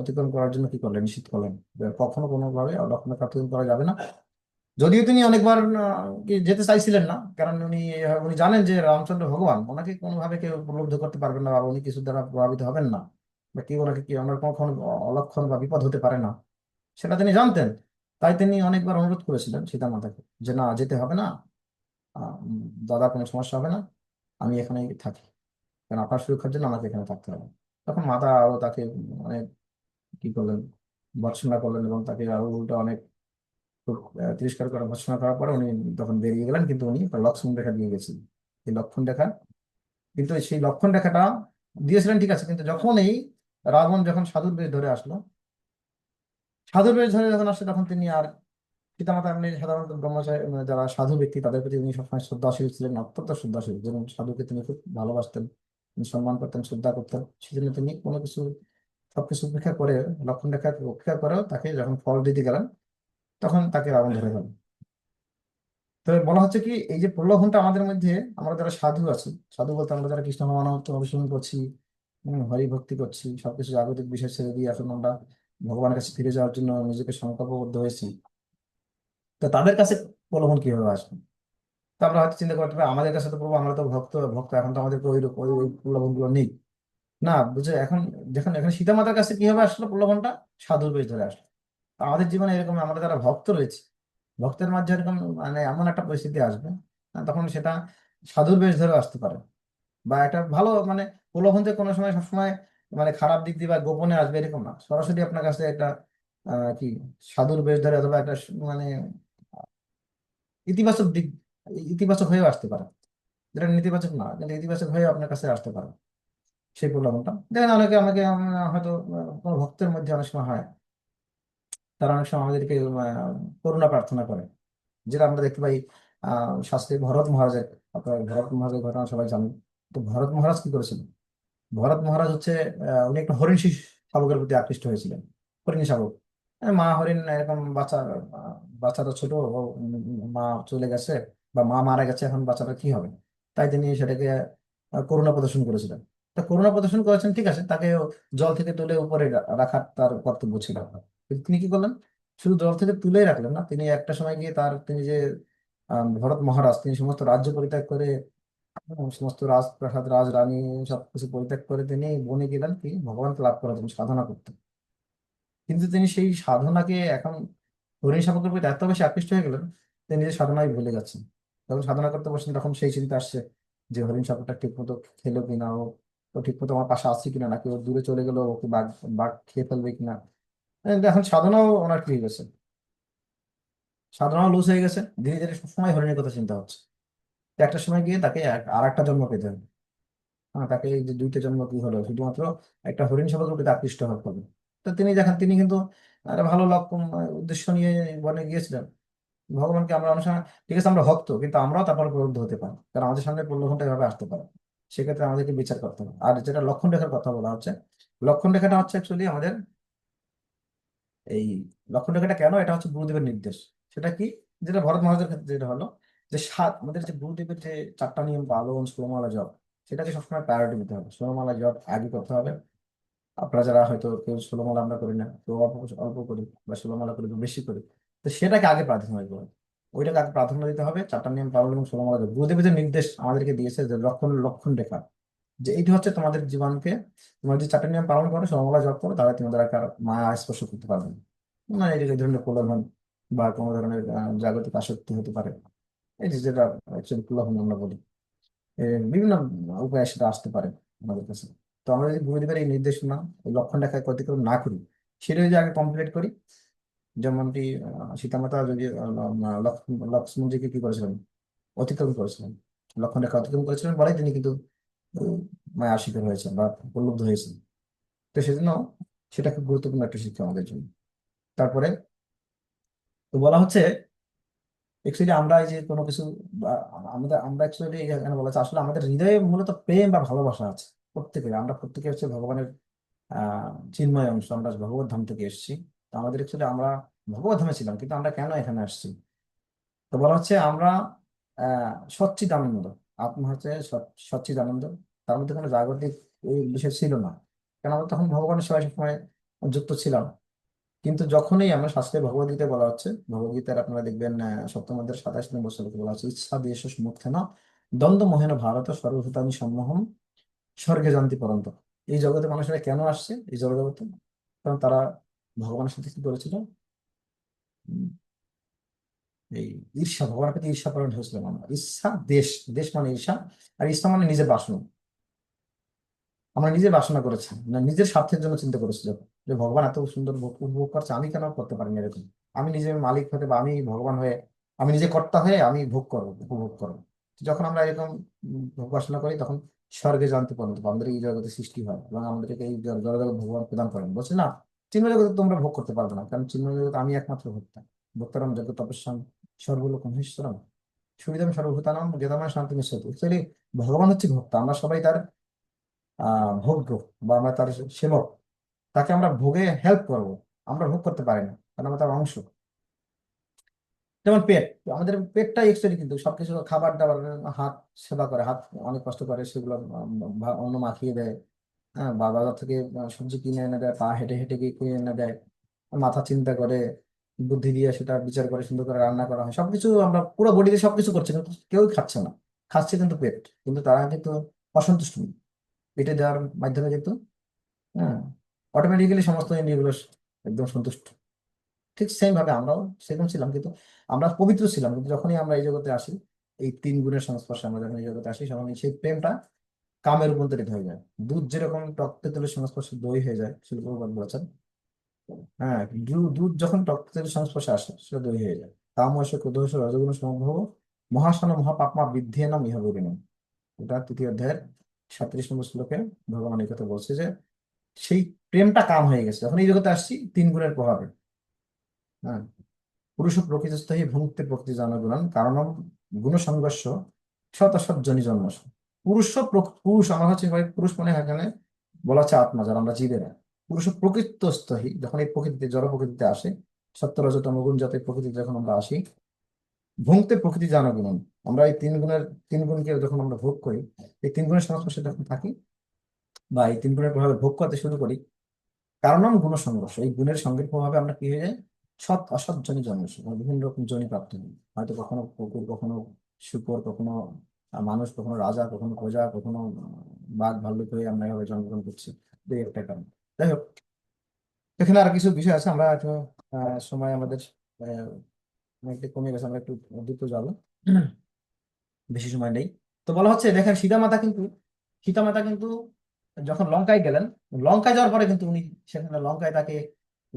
অতিক্রম করার জন্য কি করলেন, নিষেধ করলেন যে কখনো কোনোভাবে লক্ষণ রেখা অতিক্রম করা যাবে না। যদিও তিনি অনেকবার কি যেতে চাইছিলেন না, কারণ উনি উনি জানেন যে রামচন্দ্র ভগবান, ওনাকে কোনোভাবে কেউ উপলব্ধি করতে পারবেন না, বা উনি কিছু দ্বারা প্রভাবিত হবেন না, বা কেউ ওনাকে কি ওনার কখনো অলক্ষণ বা বিপদ হতে পারে না, সেটা তিনি জানতেন। তাই তিনি অনেকবার অনুরোধ করেছিলেন সীতা মাতাকে যে না যেতে হবে না, দাদার কোনো সমস্যা হবে না, আমি এখানে থাকি, কারণ আপনার সুরক্ষার জন্য আমাকে এখানে থাকতে হবে। তখন মাতা আরো তাকে অনেক কি করলেন, ভর্ৎসনা করলেন, এবং তাকে আরো উল্টো অনেক খুব তিরস্কার করা ভর্ৎসনা করার পরে উনি তখন বেরিয়ে গেলেন, কিন্তু উনি একটা লক্ষণ রেখা দিয়ে গেছিলেন। এই লক্ষণ রেখা, কিন্তু সেই লক্ষণ রেখাটা দিয়েছিলেন ঠিক আছে, কিন্তু যখন এই রাবণ যখন সাধুর বেশ ধরে আসলো, সাধুর বেশ ধরে যখন আসছে, তখন তিনি আর পিতামাতা এমনি সাধারণত ব্রহ্মচারী যারা সাধু ব্যক্তি তাদের প্রতি উনি সবসময় শ্রদ্ধাশীল ছিলেন, অত্যন্ত শ্রদ্ধাশীল, যেমন সাধুকে তিনি খুব ভালোবাসতেন, তিনি সম্মান করতেন, শ্রদ্ধা করতেন। সেজন্য তিনি কোনো কিছু সবকিছু উপেক্ষা করে, লক্ষণ রেখা উপেক্ষা করেও তাকে যখন ফল দিতে গেলেন, তখন তাকে রাবণ ধরে গেল। তো বলা হচ্ছে কি, এই যে প্রলোভনটা আমাদের মধ্যে, আমরা যারা সাধু আছি, সাধু বলতে আমরা যারা কৃষ্ণ ভগবানত্ব অনুসরণ করছি, হরি ভক্তি করছি, সবকিছু জাগতিক বিষয় ছেড়ে দিয়ে এখন আমরা ভগবানের কাছে ফিরে যাওয়ার জন্য নিজেকে সংকল্পবদ্ধ হয়েছি, তো তাদের কাছে প্রলোভন কিভাবে আসবে? তো আমরা হয়তো চিন্তা করতে পারি আমাদের কাছে তো প্রভু, আমরা তো ভক্ত ভক্ত, এখন তো আমাদের ওই ওই ওই প্রলোভন গুলো নেই। না বুঝে, এখন যখন এখানে সীতা মাতার কাছে কিভাবে আসলো প্রলোভনটা, সাধুর বেশ ধরে আসলো। তো আমাদের জীবনে এরকম আমরা যারা ভক্ত রয়েছে, ভক্তের মাঝে এরকম মানে এমন একটা পরিস্থিতি আসবে, তখন সেটা সাধুর বেশ ধরে আসতে পারে, বা একটা ভালো মানে প্রলোভন যে কোনো সময় সবসময় মানে খারাপ দিক দিয়ে বা গোপনে আসবে এরকম না, সরাসরি আপনার কাছে একটা কি সাধুর বেশ ধরে, অথবা একটা মানে ইতিবাচক দিক, ইতিবাচক হয়েও আসতে পারে, যেটা নেতিবাচক না, কিন্তু ইতিবাচক হয়ে আপনার কাছে আসতে পারে সেই প্রলোভনটা। দেখেন অনেকে আমাকে হয়তো কোনো ভক্তের মধ্যে অনেক সময় হয়, তারা অনেক সময় আমাদেরকে করুণা প্রার্থনা করে, যেটা আমরা দেখতে পাই শাস্ত্রে ভরত মহারাজের। আপনার ভরত মহারাজের ঘটনা সবাই জানেন। তো ভরত মহারাজ কি করেছিলেন, ভরত মহারাজ হচ্ছে উনি একটা হরিণ শাবকের প্রতি আকৃষ্ট হয়েছিলেন, হরিণ শাবক, মা হরিণ এরকম বাচ্চা, বাচ্চাটা ছোট, মা চলে গেছে বা মা মারা গেছে, এখন বাচ্চাটা কি হবে, তাই তিনি সেটাকে করুণা প্রদর্শন করেছিলেন। তা করুণা প্রদর্শন করেছেন, ঠিক আছে, তাকে জল থেকে তুলে উপরে রাখার তার কর্তব্য ছিল। কিন্তু তিনি কি করলেন, শুধু জল থেকে তুলেই রাখলেন না, তিনি একটা সময় গিয়ে তিনি যে ভরত মহারাজ, তিনি সমস্ত রাজ্য পরিত্যাগ করে সমস্ত রাজপ্রাসাদ রাজরানী সবকিছু পরিত্যাগ করে তিনি বনে গেলেন কি ভগবানকে লাভ করার জন্য সাধনা করতে। কিন্তু তিনি সেই সাধনাকে এখন হরিণ শাবকের প্রতি এত বেশি আকৃষ্ট হয়ে গেলেন, তিনি নিজের সাধনায় ভুলে গেছেন। যখন সাধনা করতে বসেন তখন সেই চিন্তা আসছে যে হরিণ শাবকটা ঠিক মতো খেলো কিনা, ও ঠিক মতো আমার পাশে আসছে কিনা, নাকি ও দূরে চলে গেলো, ওকে বাঘ বাঘ খেয়ে ফেলবে কিনা। এখন সাধনাও ওনার কি হয়ে গেছে, সাধনাও লুজ হয়ে গেছে, ধীরে ধীরে সবসময় হরিণের কথা চিন্তা হচ্ছে। তো একটা সময় গিয়ে তাকে আর একটা জন্ম পেতে হবে। হ্যাঁ, তাকে এই যে দুইটা জন্ম কি হলো, শুধুমাত্র একটা হরিণ শাবকের প্রতি আকৃষ্ট হওয়ার ফলে। তো তিনি দেখেন, তিনি কিন্তু একটা ভালো লক্ষ্য উদ্দেশ্য নিয়ে বনে গিয়েছিলেন। ভগবানকে আমরা অনেক সময়, ঠিক আছে, আমরা ভক্ত, কিন্তু আমরাও তারপর প্রলুব্ধ হতে পারি, কারণ আমাদের সামনে প্রলোভনটা এভাবে আসতে পারে। সেক্ষেত্রে আমাদেরকে বিচার করতে হবে। আর যেটা লক্ষণ রেখার কথা বলা হচ্ছে, লক্ষণ রেখাটা হচ্ছে অ্যাকচুয়ালি আমাদের এই লক্ষণ রেখাটা কেন, এটা হচ্ছে গুরুদেবের নির্দেশ। সেটা কি, যেটা ভরত মহারাজের ক্ষেত্রে যেটা হলো, যে আমাদের যে গুরুদেবের যে 4টা নিয়ম, পালন, ষোলমালা জপ, সেটাকে সবসময় প্রায়োরিটি দিতে হবে। ষোলমালা জপ আগে করতে হবে। আপনারা যারা হয়তো কেউ ষোলমালা আমরা করি না, কেউ অল্প অল্প করি, বা ষোলমালা করি কেউ বেশি করি, তো সেটাকে আগে প্রাধান্য দিতে হবে। ওইটাকে আগে প্রাধান্য দিতে হবে, 4টা নিয়ম পালন এবং ষোলমালা জপ। গুরুদেবের যে নির্দেশ আমাদেরকে দিয়েছে, যে লক্ষণ লক্ষণ রেখা, যে এইটা হচ্ছে তোমাদের জীবনকে, তোমার যে 4টা নিয়ম পালন করো, ষোলমালা জপ করো, তাহলে তোমাদের একটা মায়া স্পর্শ করতে পারবে না। মানে এই যে ধরনের প্রলোভন বা কোনো ধরনের জাগতিক আসক্তি হতে পারে, এই যে যেটা অ্যাকচুয়ালি প্রলোভন আমরা বলি, বিভিন্ন উপায়ে সেটা আসতে পারে আমাদের কাছে। তো আমরা যদি গুরুদেবের এই নির্দেশনা, এই লক্ষণ রেখায় অতিক্রম না করি, সেটা যদি আগে কমপ্লিট করি, যেমনটি সীতামাতা যদি লক্ষ্মণজিকে কি করেছিলেন, অতিক্রম করেছিলেন, লক্ষণ রেখা অতিক্রম করেছিলেন বলে তিনি কিন্তু মায়া শিকার হয়েছেন বা প্রলুব্ধ হয়েছেন। তো সেজন্য সেটা খুব গুরুত্বপূর্ণ একটা শিক্ষা আমাদের জন্য। তারপরে তো বলা হচ্ছে, অ্যাকচুয়ালি আমরা এই যে কোনো কিছু আমরা অ্যাকচুয়ালি এখানে বলা হচ্ছে আসলে আমাদের হৃদয়ে মূলত প্রেম বা ভালোবাসা আছে প্রত্যেকের। আমরা প্রত্যেকে হচ্ছে ভগবানের চিন্ময় অংশ, আমরা ভগবত ধাম থেকে এসেছি। তো আমাদের অ্যাকচুয়ালি আমরা ভগবত ধামে ছিলাম, কিন্তু আমরা কেন এখানে আসছি? তো বলা হচ্ছে আমরা সচ্চিদানন্দ, আত্মা হচ্ছে সচ্চিদানন্দ, তার মধ্যে কোনো জাগতিক এই বিষয় ছিল না, কারণ আমরা তখন ভগবানের সবাই সময় যুক্ত ছিলাম। কিন্তু যখনই আমরা শাস্ত্রে ভগবদ্গীতায় বলা হচ্ছে, ভগবদ্গীতার আপনারা দেখবেন 7ম অধ্যায় 27 নম্বর শ্লোকে বলা হচ্ছে, ইচ্ছা দেশ মুখ্যেন দ্বন্দ্ব মোহেন ভারত সর্বভূতানি সম্মোহন স্বর্গে যান্তি পরন্ত। এই জগতে মানুষেরা কেন আসছে এই জগতে? কারণ তারা ভগবানের সাথে কি করেছিল, উম, এই ঈর্ষা, ভগবানের প্রতি ঈর্ষা পরায়ণ হয়েছিলাম আমরা। ঈর্ষা দেশ, দেশ মানে ঈর্ষা, আর ঈর্ষা মানে নিজের বাসনা। আমরা নিজে বাসনা করেছি না, নিজের স্বার্থের জন্য চিন্তা করেছি যখন, যে ভগবান এত সুন্দর ভোগ উপভোগ করছে, আমি কেন করতে পারি না এরকম? আমি নিজে মালিক হতে বা আমি ভগবান হয়ে, আমি নিজে কর্তা হয়ে আমি ভোগ করবো, উপভোগ করবো। তো যখন আমরা এরকম ভোগ বাসনা করি, তখন স্বর্গে জানতে পারবো আমাদের এই জগতে সৃষ্টি হয় এবং আমাদেরকে এই জগৎ ভগবান প্রদান করেন। বলছে না, চিন্ময় জগতে তোমরা ভোগ করতে পারবে না, কারণ চিন্ময় জগতে আমি একমাত্র ভোক্তা। ভোক্তারাম জগৎ তপস্যাম সর্বলোক মহেশ্বরম সুবিধাম সর্বভূতানাম গেদাময় শান্তি মিশ্রতি। অ্যাকচুয়ালি ভগবান হচ্ছে ভোক্তা, আমরা সবাই তার ভোগ্য, বা আমরা তার সেবক। তাকে আমরা ভোগে হেল্প করব, আমরা ভোগ করতে পারি না, কারণ আমরা তার অংশ। যেমন পেট, আমাদের পেটটা এক্সুয়ালি কিন্তু সবকিছু খাবার দাবার, হাত সেবা করে, হাত অনেক কষ্ট করে সেগুলো অন্ন মাখিয়ে দেয়, হ্যাঁ, বা বাজার থেকে সবজি কিনে এনে দেয়, পা হেঁটে হেঁটে গিয়ে কিনে এনে দেয়, মাথা চিন্তা করে, বুদ্ধি দিয়ে সেটা বিচার করে সুন্দর করে রান্না করা হয়, সবকিছু আমরা পুরো বডিতে সবকিছু করছি, কিন্তু কেউ খাচ্ছে না। খাচ্ছে কিন্তু পেট, কিন্তু তারা কিন্তু অসন্তুষ্ট নেই। পেটে দেওয়ার মাধ্যমে কিন্তু, হ্যাঁ, অটোমেটিক্যালি সমস্ত ইন্দ্রিয়গুলো একদম সন্তুষ্ট। ঠিক সেম ভাবে আমরাও সেরকম ছিলাম, কিন্তু আমরা পবিত্র ছিলাম, কিন্তু যখনই আমরা এই জগতে আসি, এই 3 গুণের সংস্পর্শে আমরা যখন এই জগতে আসি, তখন সেই প্রেমটা কামের রূপান্তরিত হয়ে যায়। দুধ যেরকম টক তেঁতুলের সংস্পর্শে দই হয়ে যায়, শিল্পবাদ বলেছেন। হ্যাঁ, দুধ যখন টক তেঁতুলের সংস্পর্শে আসে, সেটা দই হয়ে যায়। তামস ক্রোধস রজগুণ সমভব মহাসন মহাপাপমা বিদ্ধেনম ইহ বলিনম। এটা 3য় অধ্যায়ের 37 নম্বর শ্লোকে ভগবান এই কথা বলছে, যে সেই প্রেমটা কাম হয়ে গেছে যখন এই জগতে আসছি 3 গুণের প্রভাবে। হ্যাঁ, পুরুষ প্রকৃতিস্থ হি ভুঙ্ক্তে প্রকৃতি জনগুণন কারণম গুণ সংঘর্ষ শত সজ্জনী জন্মস। পুরুষ আমরা হচ্ছে পুরুষ মানে এখানে বলা হচ্ছে আত্মা, যারা আমরা জীবেরা। পুরুষ প্রকৃতস্থ হি, যখন এই প্রকৃতিতে জড় প্রকৃতিতে আসে, সত্য রজ তম গুণ যত এই প্রকৃতিতে যখন আমরা আসি, ভুঙ্ক্তে প্রকৃতি জনগুণন, আমরা এই 3 গুণের 3 গুণকে যখন আমরা ভোগ করি, এই 3 গুণের সংস্পর্শে যখন থাকি, বা এই তিন গুণের প্রভাবে ভোগ করতে শুরু করি, কারণ গুণ সংঘর্ষ, এই গুণের সঙ্গের প্রভাবে আমরা কি হয়ে যাই, সৎ অসৎ জনি জন্মে বিভিন্ন রকম জনি প্রাপ্ত হই। হয়তো কখনো কুকুর, কখনো শূকর, কখনো মানুষ, কখনো রাজা, কখনো প্রজা, কখনো বাঘ ভাল্লুক হয়ে আমরা এভাবে জন্মগ্রহণ করছি। এই একটা কারণ। যাই হোক, এখানে আর কিছু বিষয় আছে, আমরা একটু সময় আমাদের আহ, অনেকটা কমে গেছে, আমরা একটু দ্রুত যাবো, বেশি সময় নেই। তো বলা হচ্ছে দেখেন, সীতা মাতা কিন্তু যখন লঙ্কায় গেলেন, লঙ্কায় যাওয়ার পরে কিন্তু উনি সেখানে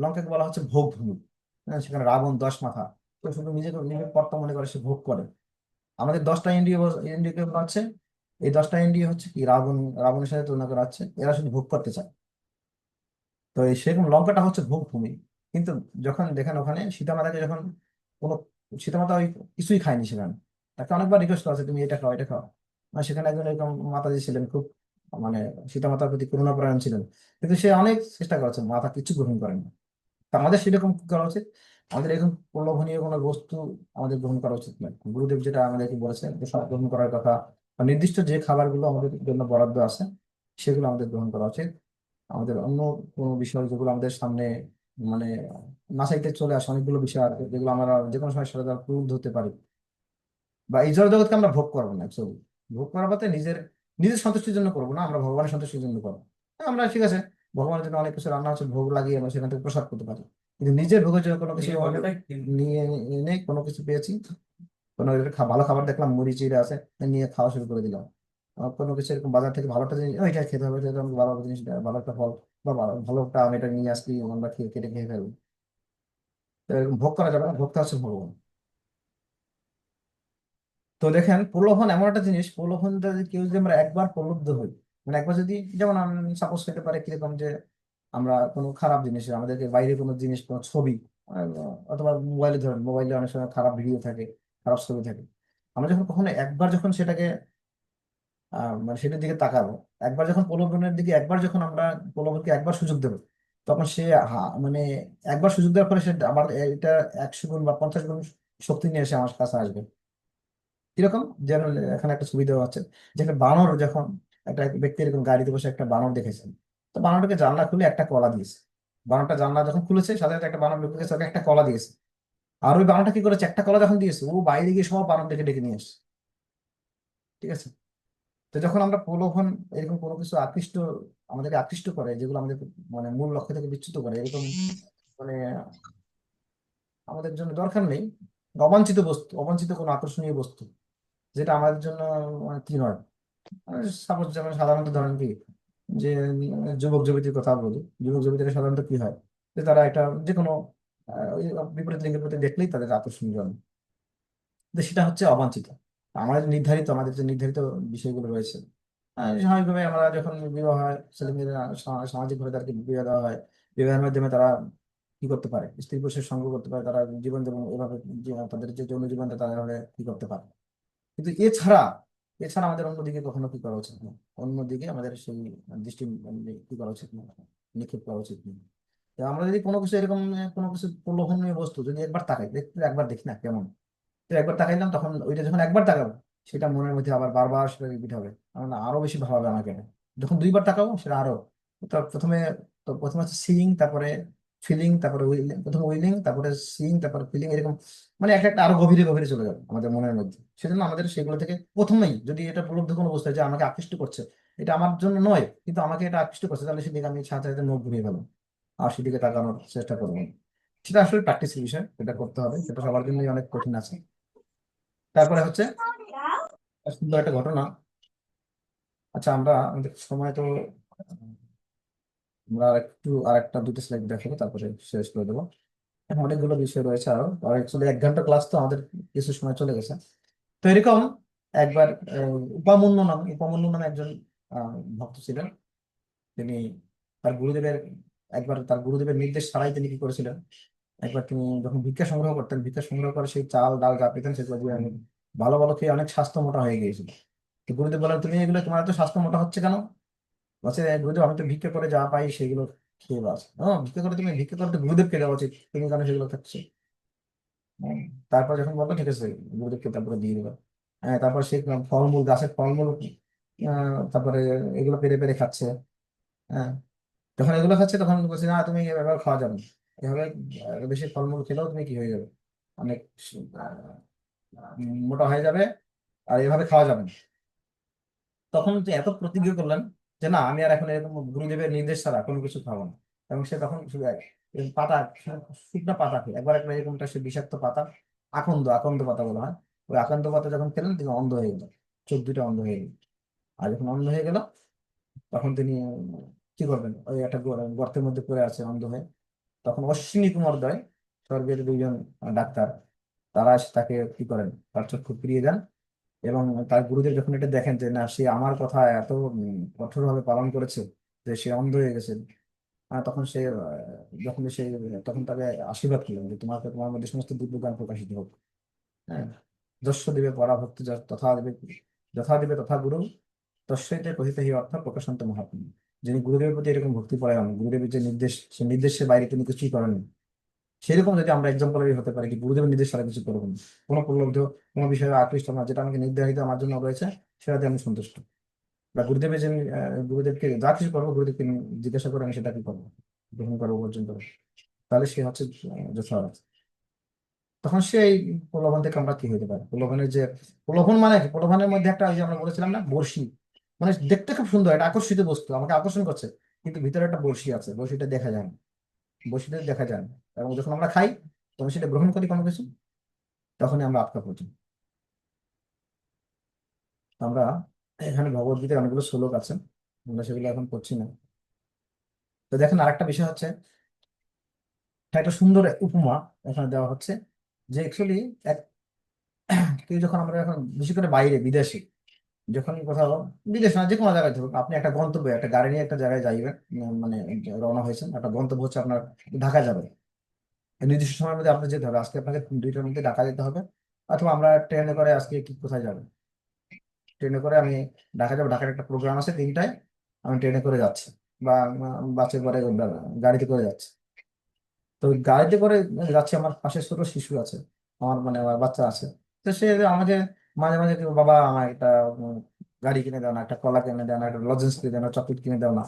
লঙ্কাকে বলা হচ্ছে ভোগ ভূমি। হ্যাঁ, সেখানে রাবণ 10 মাথা, তো শুধু নিজেকে নিজের কর্তা মনে করে সে ভোগ করে। আমাদের 10টা ইন্দ্রিয়কে বলা হচ্ছে, এই 10টা ইন্দ্রিয় হচ্ছে কি, রাবণের সাথে তুলনা করা হচ্ছে, এরা শুধু ভোগ করতে চায়। তো এই সেরকম লঙ্কাটা হচ্ছে ভোগ ভূমি। কিন্তু যখন দেখেন ওখানে সীতামাতাকে যখন কোনো সীতামাতা ওই কিছুই খায়নি সেখানে, তাকে অনেকবার রিকোয়েস্ট করা আছে তুমি এটা খাও, এটা খাও। মানে সেখানে একজন এরকম মাতাজি ছিলেন, খুব মানে সীতামাতার প্রতি করুণাপরায়ণ ছিলেন, কিন্তু সে অনেক চেষ্টা করেছে, মাতা কিছু গ্রহণ করেন না। তা আমাদের সেরকম কি করা উচিত? আমাদের এরকম প্রলোভনীয় কোনো বস্তু আমাদের গ্রহণ করা উচিত নয়। গুরুদেব যেটা আমাদেরকে বলেছেন প্রসাদ গ্রহণ করার কথা, বা নির্দিষ্ট যে খাবারগুলো আমাদের জন্য বরাদ্দ আছে সেগুলো আমাদের গ্রহণ করা উচিত। আমাদের অন্য কোনো বিষয় যেগুলো আমাদের সামনে মানে নাসাইতে চলে আসে, অনেকগুলো বিষয় আছে যেগুলো আমরা যে কোনো সময় সাথে ক্রুদ্ধ হতে পারি, বা এই জড় জগৎকে আমরা ভোগ করবো না অ্যাকচুয়ালি। ভোগ করার বলতে নিজের নিজের সন্তুষ্টির জন্য করবো না, আমরা ভগবানের সন্তুষ্টির জন্য করবো। হ্যাঁ, আমরা ঠিক আছে, ভগবানের জন্য অনেক কিছু রান্না হচ্ছে, ভোগ লাগিয়ে আমরা সেখান থেকে প্রসাদ করতে পারি, কিন্তু নিজের ভোগের জন্য কোনো কিছু নিয়ে এনে কোনো কিছু পেয়েছি, কোনো একটা ভালো খাবার দেখলাম, মুড়ি চিড়ে আছে, নিয়ে খাওয়া শুরু করে দিলাম। কোনো কিছু এরকম বাজার থেকে ভালো একটা জিনিস, ওইটা খেতে হবে, সেটা আমাকে ভালো একটা জিনিস দেয়, ভালো একটা ফল বা ভালো একটা আম, এটা নিয়ে আসলি আমরা খেয়ে কেটে খেয়ে ফেলবো। তো এরকম ভোগ করা যাবে না, ভোগটা হচ্ছে ভগবান। তো দেখেন, প্রলোভন এমন একটা জিনিস, প্রলোভনটা যদি কেউ, যদি আমরা একবার প্রলুব্ধ হই, মানে একবার যদি, যেমন সাপোজ হতে পারে কিরকম যে আমরা কোনো খারাপ জিনিস, আমাদেরকে বাইরে কোনো জিনিস, কোনো ছবি, অথবা মোবাইলে, ধরেন মোবাইলে অনেক সময় খারাপ ভিডিও থাকে, খারাপ ছবি থাকে, আমরা যখন কখনো একবার যখন সেটাকে মানে সেটার দিকে তাকাবো, একবার যখন প্রলোভনের দিকে, একবার যখন আমরা প্রলোভনকে একবার সুযোগ দেবো, তখন সে মানে একবার সুযোগ দেওয়ার পরে সে আবার এটা 100 গুণ বা 50 গুণ শক্তি নিয়ে এসে আমার কাছে আসবে। কিরকম যেন, এখানে একটা ছবি দেওয়া আছে, যেখানে বানর যখন একটা ব্যক্তি এরকম গাড়িতে বসে একটা বানর দেখেছেন, তো বানরটাকে জানলা খুলে একটা কলা দিয়েছে। বানরটা জানলা যখন খুলেছে, সাথে সাথে একটা বানর ঢুকে গেছে, ওকে একটা কলা দিয়েছে। আর ওই বানরটা কি করেছে, একটা কলা যখন দিয়েছে, ও বাইরে গিয়ে সব বানর ডেকে ডেকে নিয়ে আসছে। ঠিক আছে। তো যখন আমরা প্রলোভন, এরকম কোনো কিছু আমাদেরকে আকৃষ্ট করে, যেগুলো আমাদের মানে মূল লক্ষ্য থেকে বিচ্যুত করে, এরকম মানে আমাদের জন্য দরকার নেই, অবাঞ্ছিত বস্তু, অবাঞ্ছিত কোনো আকর্ষণীয় বস্তু, যেটা আমাদের জন্য মানে কি নয়। সাপোজ যেমন সাধারণত ধরেন কি, যে যুবক যুবতীর কথা বলি, যুবক যুবতীরা সাধারণত কি হয়, যে তারা একটা যে কোনো ওই বিপরীত লিঙ্গের প্রতি দেখলেই তাদের আকর্ষণ জন্ম, তো সেটা হচ্ছে অবাঞ্ছিত। আমাদের যে নির্ধারিত বিষয়গুলো রয়েছে, স্বাভাবিকভাবে আমরা যখন বিবাহ হয়, ছেলেমেয়েরা সামাজিক ভাবে তাদেরকে বিবাহ দেওয়া হয়, বিবাহের মাধ্যমে তারা কি করতে পারে, স্ত্রী পুরুষের সঙ্গ করতে পারে, তারা জীবন যাপন এভাবে, তাদের যে যৌন জীবনটা তারা এভাবে কি করতে পারে। কিন্তু এছাড়া এছাড়া আমাদের অন্যদিকে কখনো কি করা উচিত না, অন্যদিকে আমাদের সেই দৃষ্টি কি করা উচিত না, নিক্ষেপ করা উচিত না। তো আমরা যদি কোনো কিছু এরকম কোনো কিছু প্রলোভনীয় বস্তু যদি একবার তাকাই, দেখতে একবার দেখি না কেমন, তো একবার তাকাইলাম, তখন ওইটা যখন একবার তাকাবো, সেটা মনের মধ্যে আবার বারবার সেটা রিপিট হবে, আমার না আরো বেশি ভালো হবে আমাকে। যখন 2বার তাকাবো সেটা আরো, তো প্রথমে তো প্রথমে হচ্ছে সিইং, তারপরে ফিলিং, তারপরে উইলিং, প্রথমে উইলিং, তারপরে সিইং, তারপরে ফিলিং, এরকম মানে একটা একটা আরো গভীরে গভীরে চলে যাবে আমাদের মনের মধ্যে। সেজন্য আমাদের সেগুলো থেকে প্রথমেই, যদি এটা উপলব্ধ কোনো বস্তু হয় যে আমাকে আকৃষ্ট করছে, এটা আমার জন্য নয় কিন্তু আমাকে এটা আকৃষ্ট করছে, তাহলে সেদিকে আমি সাথে সাথে মুখ ঘুরিয়ে ফেলবো, আর সেদিকে তাকানোর চেষ্টা করবো না। সেটা আসলে প্র্যাকটিসের বিষয়, এটা করতে হবে, সেটা সবার জন্যই অনেক কঠিন আছে। তারপরে হচ্ছে সুন্দর একটা ঘটনা। আচ্ছা, আমাদের সময় তো আমরা আর একটা দুটো স্লাইড দেখাবো, তারপরে শেষ করে দেবো। এখন অনেকগুলো বিষয় রয়েছে আরো, আর অ্যাকচুয়ালি 1 ঘন্টা ক্লাস, তো আমাদের কিছু সময় চলে গেছে। তো এরকম একবার উপমন্যু নামে একজন ভক্ত ছিলেন। তিনি তার গুরুদেবের তার গুরুদেবের নির্দেশ ছাড়াই তিনি কি করেছিলেন, একবার তিনি যখন ভিক্ষা সংগ্রহ করতেন, ভিক্ষা সংগ্রহ করে সেই চাল ডাল যা পেতেন সেগুলো দিয়ে ভালো ভালো খেয়ে অনেক স্বাস্থ্য মোটা হয়ে গিয়েছিল। তো গুরুদেব বলেন, তুমি এগুলো, তোমার এত স্বাস্থ্য মোটা হচ্ছে কেন? বলছে, গুরুদেব আমি তো ভিক্ষা করে যা পাই সেগুলো খেয়ে বাস। ভিক্ষা করে তো গুরুদেবকে দেওয়া উচিত, তুমি কেন সেগুলো খাচ্ছ? হ্যাঁ, তারপর যখন বললো ঠিক আছে, গুরুদেবকে তারপরে দিয়ে দিল। হ্যাঁ, তারপর সে ফলমূল, গাছের ফলমূল তারপরে এগুলো পেরে পেরে খাচ্ছে। হ্যাঁ, যখন এগুলো খাচ্ছে তখন বলছে না তুমি এভাবে খাওয়া যাবে না, এভাবে বেশি ফলমূল খেলেও তুমি কি হয়ে যাবে, অনেক মোটা হয়ে যাবে, আর এভাবে খাওয়া যাবে না। তখন তুই এত প্রতিজ্ঞা করলেন যে না আমি আর এখন এরকম গুরুদেবের নির্দেশ ছাড়া কোনো কিছু খাবো না। এবং সে তখন শুধু এরকম পাতা, শুকনো পাতা খেয়ে একবার একটা এরকমটা সে বিষাক্ত পাতা, আকন্দ আকন্দ পাতা বলা হয়, ওই আকন্দ পাতা যখন খেলেন তিনি অন্ধ হয়ে গেল, চোখ দুটো অন্ধ হয়ে গেল। আর যখন অন্ধ হয়ে গেল তখন তিনি কি করবেন, ওই একটা গর্তের মধ্যে পড়ে আছে অন্ধ হয়ে। তখন অশ্বিনী কুমার দয়, স্বর্গের দুইজন ডাক্তার, তারা এসে তাকে কি করেন, তার চক্ষু ফিরিয়ে দেন। এবং তার গুরুদেব যখন এটা দেখেন যে না সে আমার কথা এত কঠোরভাবে পালন করেছে যে সে অন্ধ হয়ে গেছে, তখন সে যখন সে তখন তাকে আশীর্বাদ করলেন যে তোমাকে তোমার মধ্যে সমস্ত দিব্য জ্ঞান প্রকাশিত হোক। হ্যাঁ, যস্য দিবে পরাভক্তি তথা দিবে, যথা দিবে তথা গুরু, তস্যৈতে কথিত হি অর্থ প্রকাশান্ত মহাত্মা। যিনি গুরুদেবের প্রতি এরকম ভক্তি পরায়ণ, গুরুদেবের যে নির্দেশ, সে নির্দেশের বাইরে তিনি কিছুই করেন না, সেরকম যদি আমরা এক্সাম্পলারি হতে পারি যে গুরুদেবের নির্দেশ ছাড়া কিছু করবো না, কোনো প্রলব্ধ কোনো বিষয়ে আকৃষ্ট না, যেটা আমাকে নির্ধারিত আমার জন্য রয়েছে সেটাতে আমি সন্তুষ্ট। বা গুরুদেবের যে গুরুদেবকে যা কিছু করবো গুরুদেবকে জিজ্ঞাসা করে আমি সেটা কি করবো, গ্রহণ করবো, বর্জন করবো, তাহলে সে হচ্ছে যথার্থ। তখন সেই প্রলোভন থেকে আমরা কি হইতে পারি, প্রলোভনের যে প্রলোভন মানে কি, প্রলোভনের মধ্যে একটা ওই যে আমরা বলেছিলাম না বড়শি, মানে দেখতে খুব সুন্দর, এটা আকর্ষিত বস্তু আমাকে আকর্ষণ করছে, কিন্তু ভিতরে একটা বড়শি আছে, বড়শিটা দেখা যায় না, বড়শিটা দেখা যায় না। এবং যখন আমরা খাই তখন সেটা গ্রহণ করি কোনো কিছু, তখনই আমরা আটকা পড়ি। আমরা এখানে ভগবদ্গীতার অনেকগুলো শ্লোক আছে, আমরা সেগুলো এখন পড়ছি না। তো দেখেন আরেকটা বিষয় হচ্ছে, একটা সুন্দর উপমা এখানে দেওয়া হচ্ছে, যে অ্যাকচুয়ালি এক কেউ যখন আমরা এখন বিশেষ করে বাইরে বিদেশে যখন কোথাও, বিদেশ না যে কোনো জায়গায় ধরুন আপনি একটা গন্তব্যে একটা গাড়ি নিয়ে একটা জায়গায় যাইবেন, মানে রওনা হয়েছেন, একটা গন্তব্য হচ্ছে আপনার ঢাকা যাবে, নির্দিষ্ট সময়ের মধ্যে আপনার যেতে হবে, আজকে আপনাকে 2টার মধ্যে ঢাকা যেতে হবে, অথবা আমরা ট্রেনে করে আজকে কি কোথায় যাবেন, ট্রেনে করে আমি ঢাকা যাবো, ঢাকার একটা প্রোগ্রাম আছে 3টায়, আমি ট্রেনে করে যাচ্ছি, বা বাসে করে গাড়িতে করে যাচ্ছি। তো ওই গাড়িতে করে যাচ্ছি, আমার পাশে ছোট শিশু আছে, আমার মানে আমার বাচ্চা আছে। তো সে আমাকে মাঝে মাঝে কেউ, বাবা আমার একটা উম, গাড়ি কিনে দাও না, একটা কলা কিনে দাও না, একটা লজেন্স কিনে দাও না, চকলেট কিনে দাও না,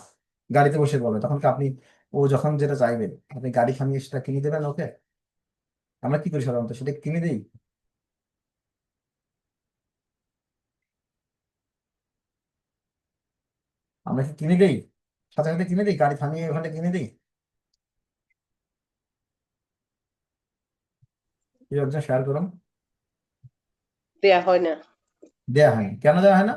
গাড়িতে বসে বলে, তখন কি আপনি, ও যখন যেটা চাইবে আপনি গাড়ি থামিয়ে সেটা কিনে দেবেন ওকে? আমরা কি করি সাধারণত, সেটা কিনে দিই, আমরা কি কিনে দিই, সাথে সাথে কিনে দিই, গাড়ি থামিয়ে ওখানে কিনে দিই? এই একজন শেয়ার করুন।
দেয়া হয় না।
দেয়া হয় না, কেন দেওয়া হয় না?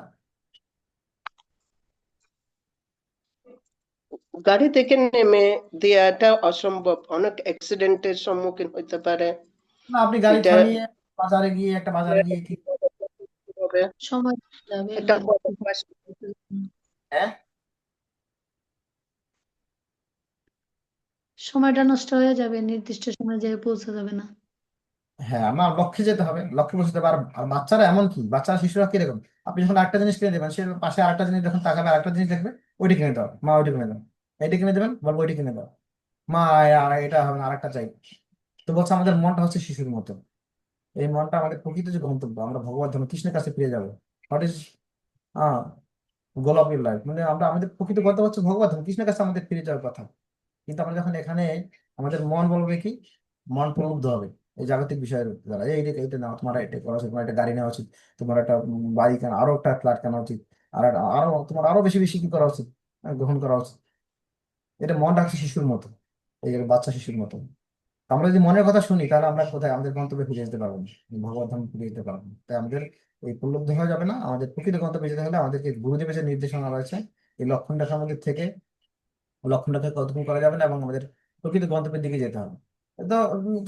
গাড়ি থেকে নেমে দেয়াটা অসম্ভব, অনেক অ্যাক্সিডেন্টের সম্মুখীন হতে পারে।
না, আপনি গাড়ি
এটা
থামিয়ে বাজারে গিয়ে একটা বাজারে গিয়ে কি,
হবে
সময় যাবে
একটা
হ্যাঁ
সময়টা নষ্ট হয়ে যাবে, নির্দিষ্ট সময় যেয়ে পৌঁছা যাবে না।
হ্যাঁ, আমার লক্ষ্যে যেতে হবে, লক্ষ্যে পৌঁছতে হবে। আর বাচ্চারা এমন কি, বাচ্চারা শিশুরা কিরকম, আপনি যখন একটা জিনিস কিনে দেবেন সে পাশে আরেকটা জিনিস যখন তাকাবে আরেকটা জিনিস দেখবে, ওইটা কিনে দাও মা, ওইটা কিনে দাও, এইটা কিনে দেবেন বলবো ওইটা কিনে দাও মা, আর এটা হবে না আরেকটা চাই। তো বলছে আমাদের মনটা হচ্ছে শিশুর মতো, এই মনটা আমাদের প্রকৃত যে গন্তব্য, আমরা ভগবত ধাম কৃষ্ণের কাছে ফিরে যাবো। What is goal of your life, মানে আমরা আমাদের প্রকৃত গন্তব্য হচ্ছে ভগবত ধাম কৃষ্ণের কাছে আমাদের ফিরে যাওয়ার কথা। কিন্তু আমরা যখন এখানে, আমাদের মন বলবে কি, মন প্রলুব্ধ হবে এই জাগতিক বিষয়ের দ্বারা, এইটা এইটা নাও, তোমার এটা করা উচিত, তোমার একটা গাড়ি নেওয়া উচিত, তোমার একটা বাড়ি কেনা, আরো একটা ফ্ল্যাট কেনা উচিত, আর আরো তোমার আরো বেশি বেশি কি করা উচিত, গ্রহণ করা উচিত। এটা মন রাখছে শিশুর মতো, এই যে বাচ্চা শিশুর মতো। আমরা যদি মনের কথা শুনি তাহলে আমরা কোথায় আমাদের গন্তব্যে ফিরে যেতে পারবো না, ভগবত ধাম ফিরে যেতে পারবো না। তাই আমাদের এই প্রলুব্ধ হওয়া যাবে না, আমাদের প্রকৃত গন্তব্যে যেতে হলে আমাদেরকে গুরুদেবের যে নির্দেশনা রয়েছে এই লক্ষণ রেখার মধ্যে থেকে, লক্ষণটাকে কতক্ষণ করা যাবে না, এবং আমাদের প্রকৃত গন্তব্যের দিকে যেতে হবে। তো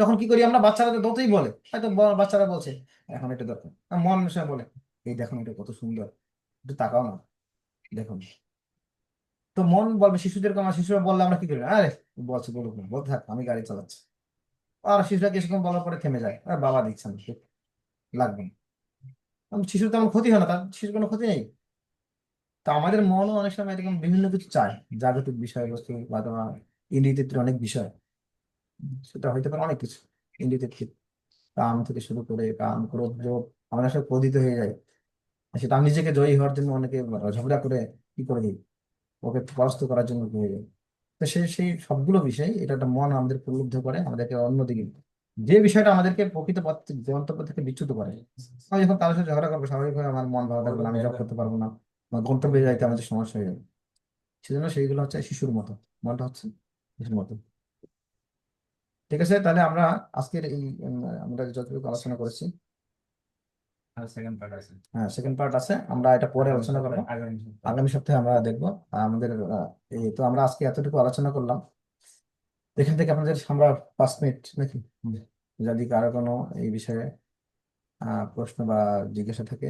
তখন কি করি আমরা, বাচ্চারা তো যতই বলে, হয়তো বাচ্চারা বলছে এখন এটা দরকার, আর মন সে বলে এই দেখুন এটা কত সুন্দর, একটু তাকাও না, দেখুন। তো মন বলবে, শিশুদের আমার শিশুরা বললে আমরা কি করি, আরে বলছে বলুক না, বলতে থাক আমি গাড়ি চালাচ্ছি। আর শিশুরা কিছুক্ষণ বলার পরে থেমে যায়, আর বাবা দিচ্ছেন লাগবে না। শিশুর তেমন ক্ষতি হয় না, তার শিশুর কোনো ক্ষতি নেই। তো আমাদের মনও অনেক সময় এরকম বিভিন্ন কিছু চায়, জাগতিক বিষয়বস্তু বা তোমার ইন্দ্রিয়ের অনেক বিষয়, সেটা হইতে পারে অনেক কিছু ইন্দ্রিয়ের ক্ষেত্রে, কাম থেকে শুরু করে কাম ক্রোধ লোভ, আমরা সব ক্রোধিত হয়ে যায়। সেটা আমি নিজেকে জয়ী হওয়ার জন্য অনেকে ঝগড়া করে কি করে দিই, ওকে পরাস্ত করার জন্য প্রয়োজন। তো সেই সবগুলো বিষয় এটা একটা মন আমাদের প্রলুব্ধ করে আমাদেরকে অন্যদিকে, যে বিষয়টা আমাদেরকে প্রকৃত গন্তব্য থেকে বিচ্যুত করে। আমি যখন তার সাথে ঝগড়া করবো স্বাভাবিকভাবে আমার মন ভালো থাকবে না, আমি জব করতে পারবো না, আমার গন্তব্যে যাইতে আমাদের সমস্যা হয়ে যাবে। সেজন্য সেইগুলো হচ্ছে শিশুর মতো, মনটা হচ্ছে শিশুর মতো। ঠিক আছে, তাহলে আমরা আজকের এই আমরা যতটুকু আলোচনা করেছি,
আর সেকেন্ড পার্ট আছে
হ্যাঁ সেকেন্ড পার্ট আছে, আমরা এটা পরে আলোচনা করবো।
আগামী সপ্তাহে।
আগামী সপ্তাহে আমরা দেখবো। আর আমাদের এই তো আমরা আজকে এতটুকু আলোচনা করলাম, এখান থেকে আপনাদের আমরা 5 মিনিট নাকি, যদি কারো কোনো এই বিষয়ে প্রশ্ন বা জিজ্ঞাসা থাকে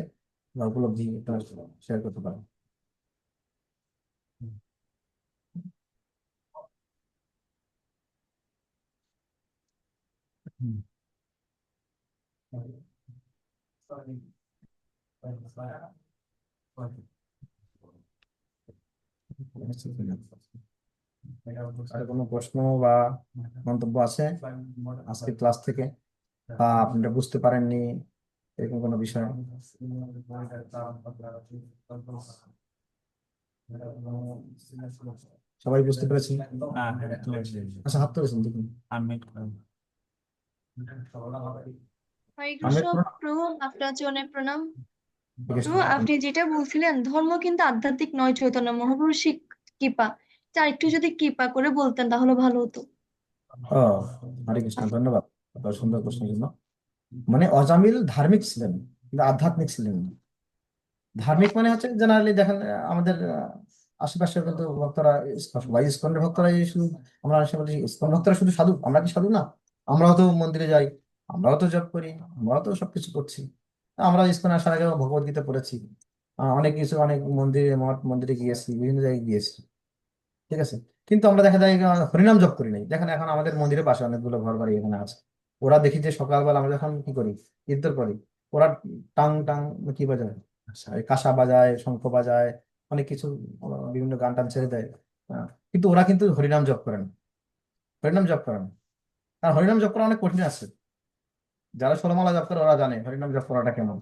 বা উপলব্ধি শেয়ার করতে পারেন। হুম। আর কোনো প্রশ্ন বা মন্তব্য আছে আজকের ক্লাস থেকে, বা আপনারা বুঝতে পারেননি এরকম কোনো বিষয়? সবাই বুঝতে পেরেছেন? আচ্ছা, হাত তুলেছেন দেখুন।
আনমিউট
হরে
আনমিউট
কৃষ্ণ
করুন।
প্রভু, আপনার চরণে প্রণাম।
ঠিক আছে।
প্রভু, আপনি যেটা বলছিলেন ধর্ম কিন্তু আধ্যাত্মিক নয়, চৈতন্য মহাপুরুষ কৃপা, তা একটু যদি কৃপা করে বলতেন তাহলে ভালো হতো।
ও, হরে কৃষ্ণ, ধন্যবাদ আপনার সুন্দর প্রশ্নের জন্য। মানে অজামিল ধার্মিক ছিলেন কিন্তু আধ্যাত্মিক ছিলেন না। ধার্মিক মানে হচ্ছে জেনারেলি দেখেন আমাদের আশেপাশে কিন্তু ভক্তরা সবাই ইসকনের ভক্তরা শুধু, আমরা আশেপাশে বলি ইসকন ভক্তরা শুধু সাধু, আমরা কি সাধু না? আমরাও তো মন্দিরে যাই, আমরাও তো জপ করি, আমরাও তো সবকিছু করছি। আমরা ইসকনে আসার আগে ভগবত গীতা পড়েছি, অনেক কিছু, অনেক মন্দিরে, মঠ মন্দিরে গিয়েছি, বিভিন্ন জায়গায় গিয়েছি। ঠিক আছে, কিন্তু আমরা দেখা যায় হরিনাম জপ করি নাই। দেখেন এখন আমাদের মন্দিরের পাশে অনেকগুলো ঘর বাড়ি এখানে আছে, ওরা দেখি যে সকালবেলা আমরা যখন কি করি, ইফতার করি, ওরা টাং টাং কি বাজায়, এই কাঁসা বাজায়, শঙ্খ বাজায়, অনেক কিছু, বিভিন্ন গান টান ছেড়ে দেয়। কিন্তু ওরা কিন্তু হরিনাম জপ করে না, হরিনাম জপ করে না। আর হরিনাম জপ করা অনেক কঠিন আছে। যারা ষোলমালা জপ করে ওরা জানে হরিনাম জপ করাটা কেমন,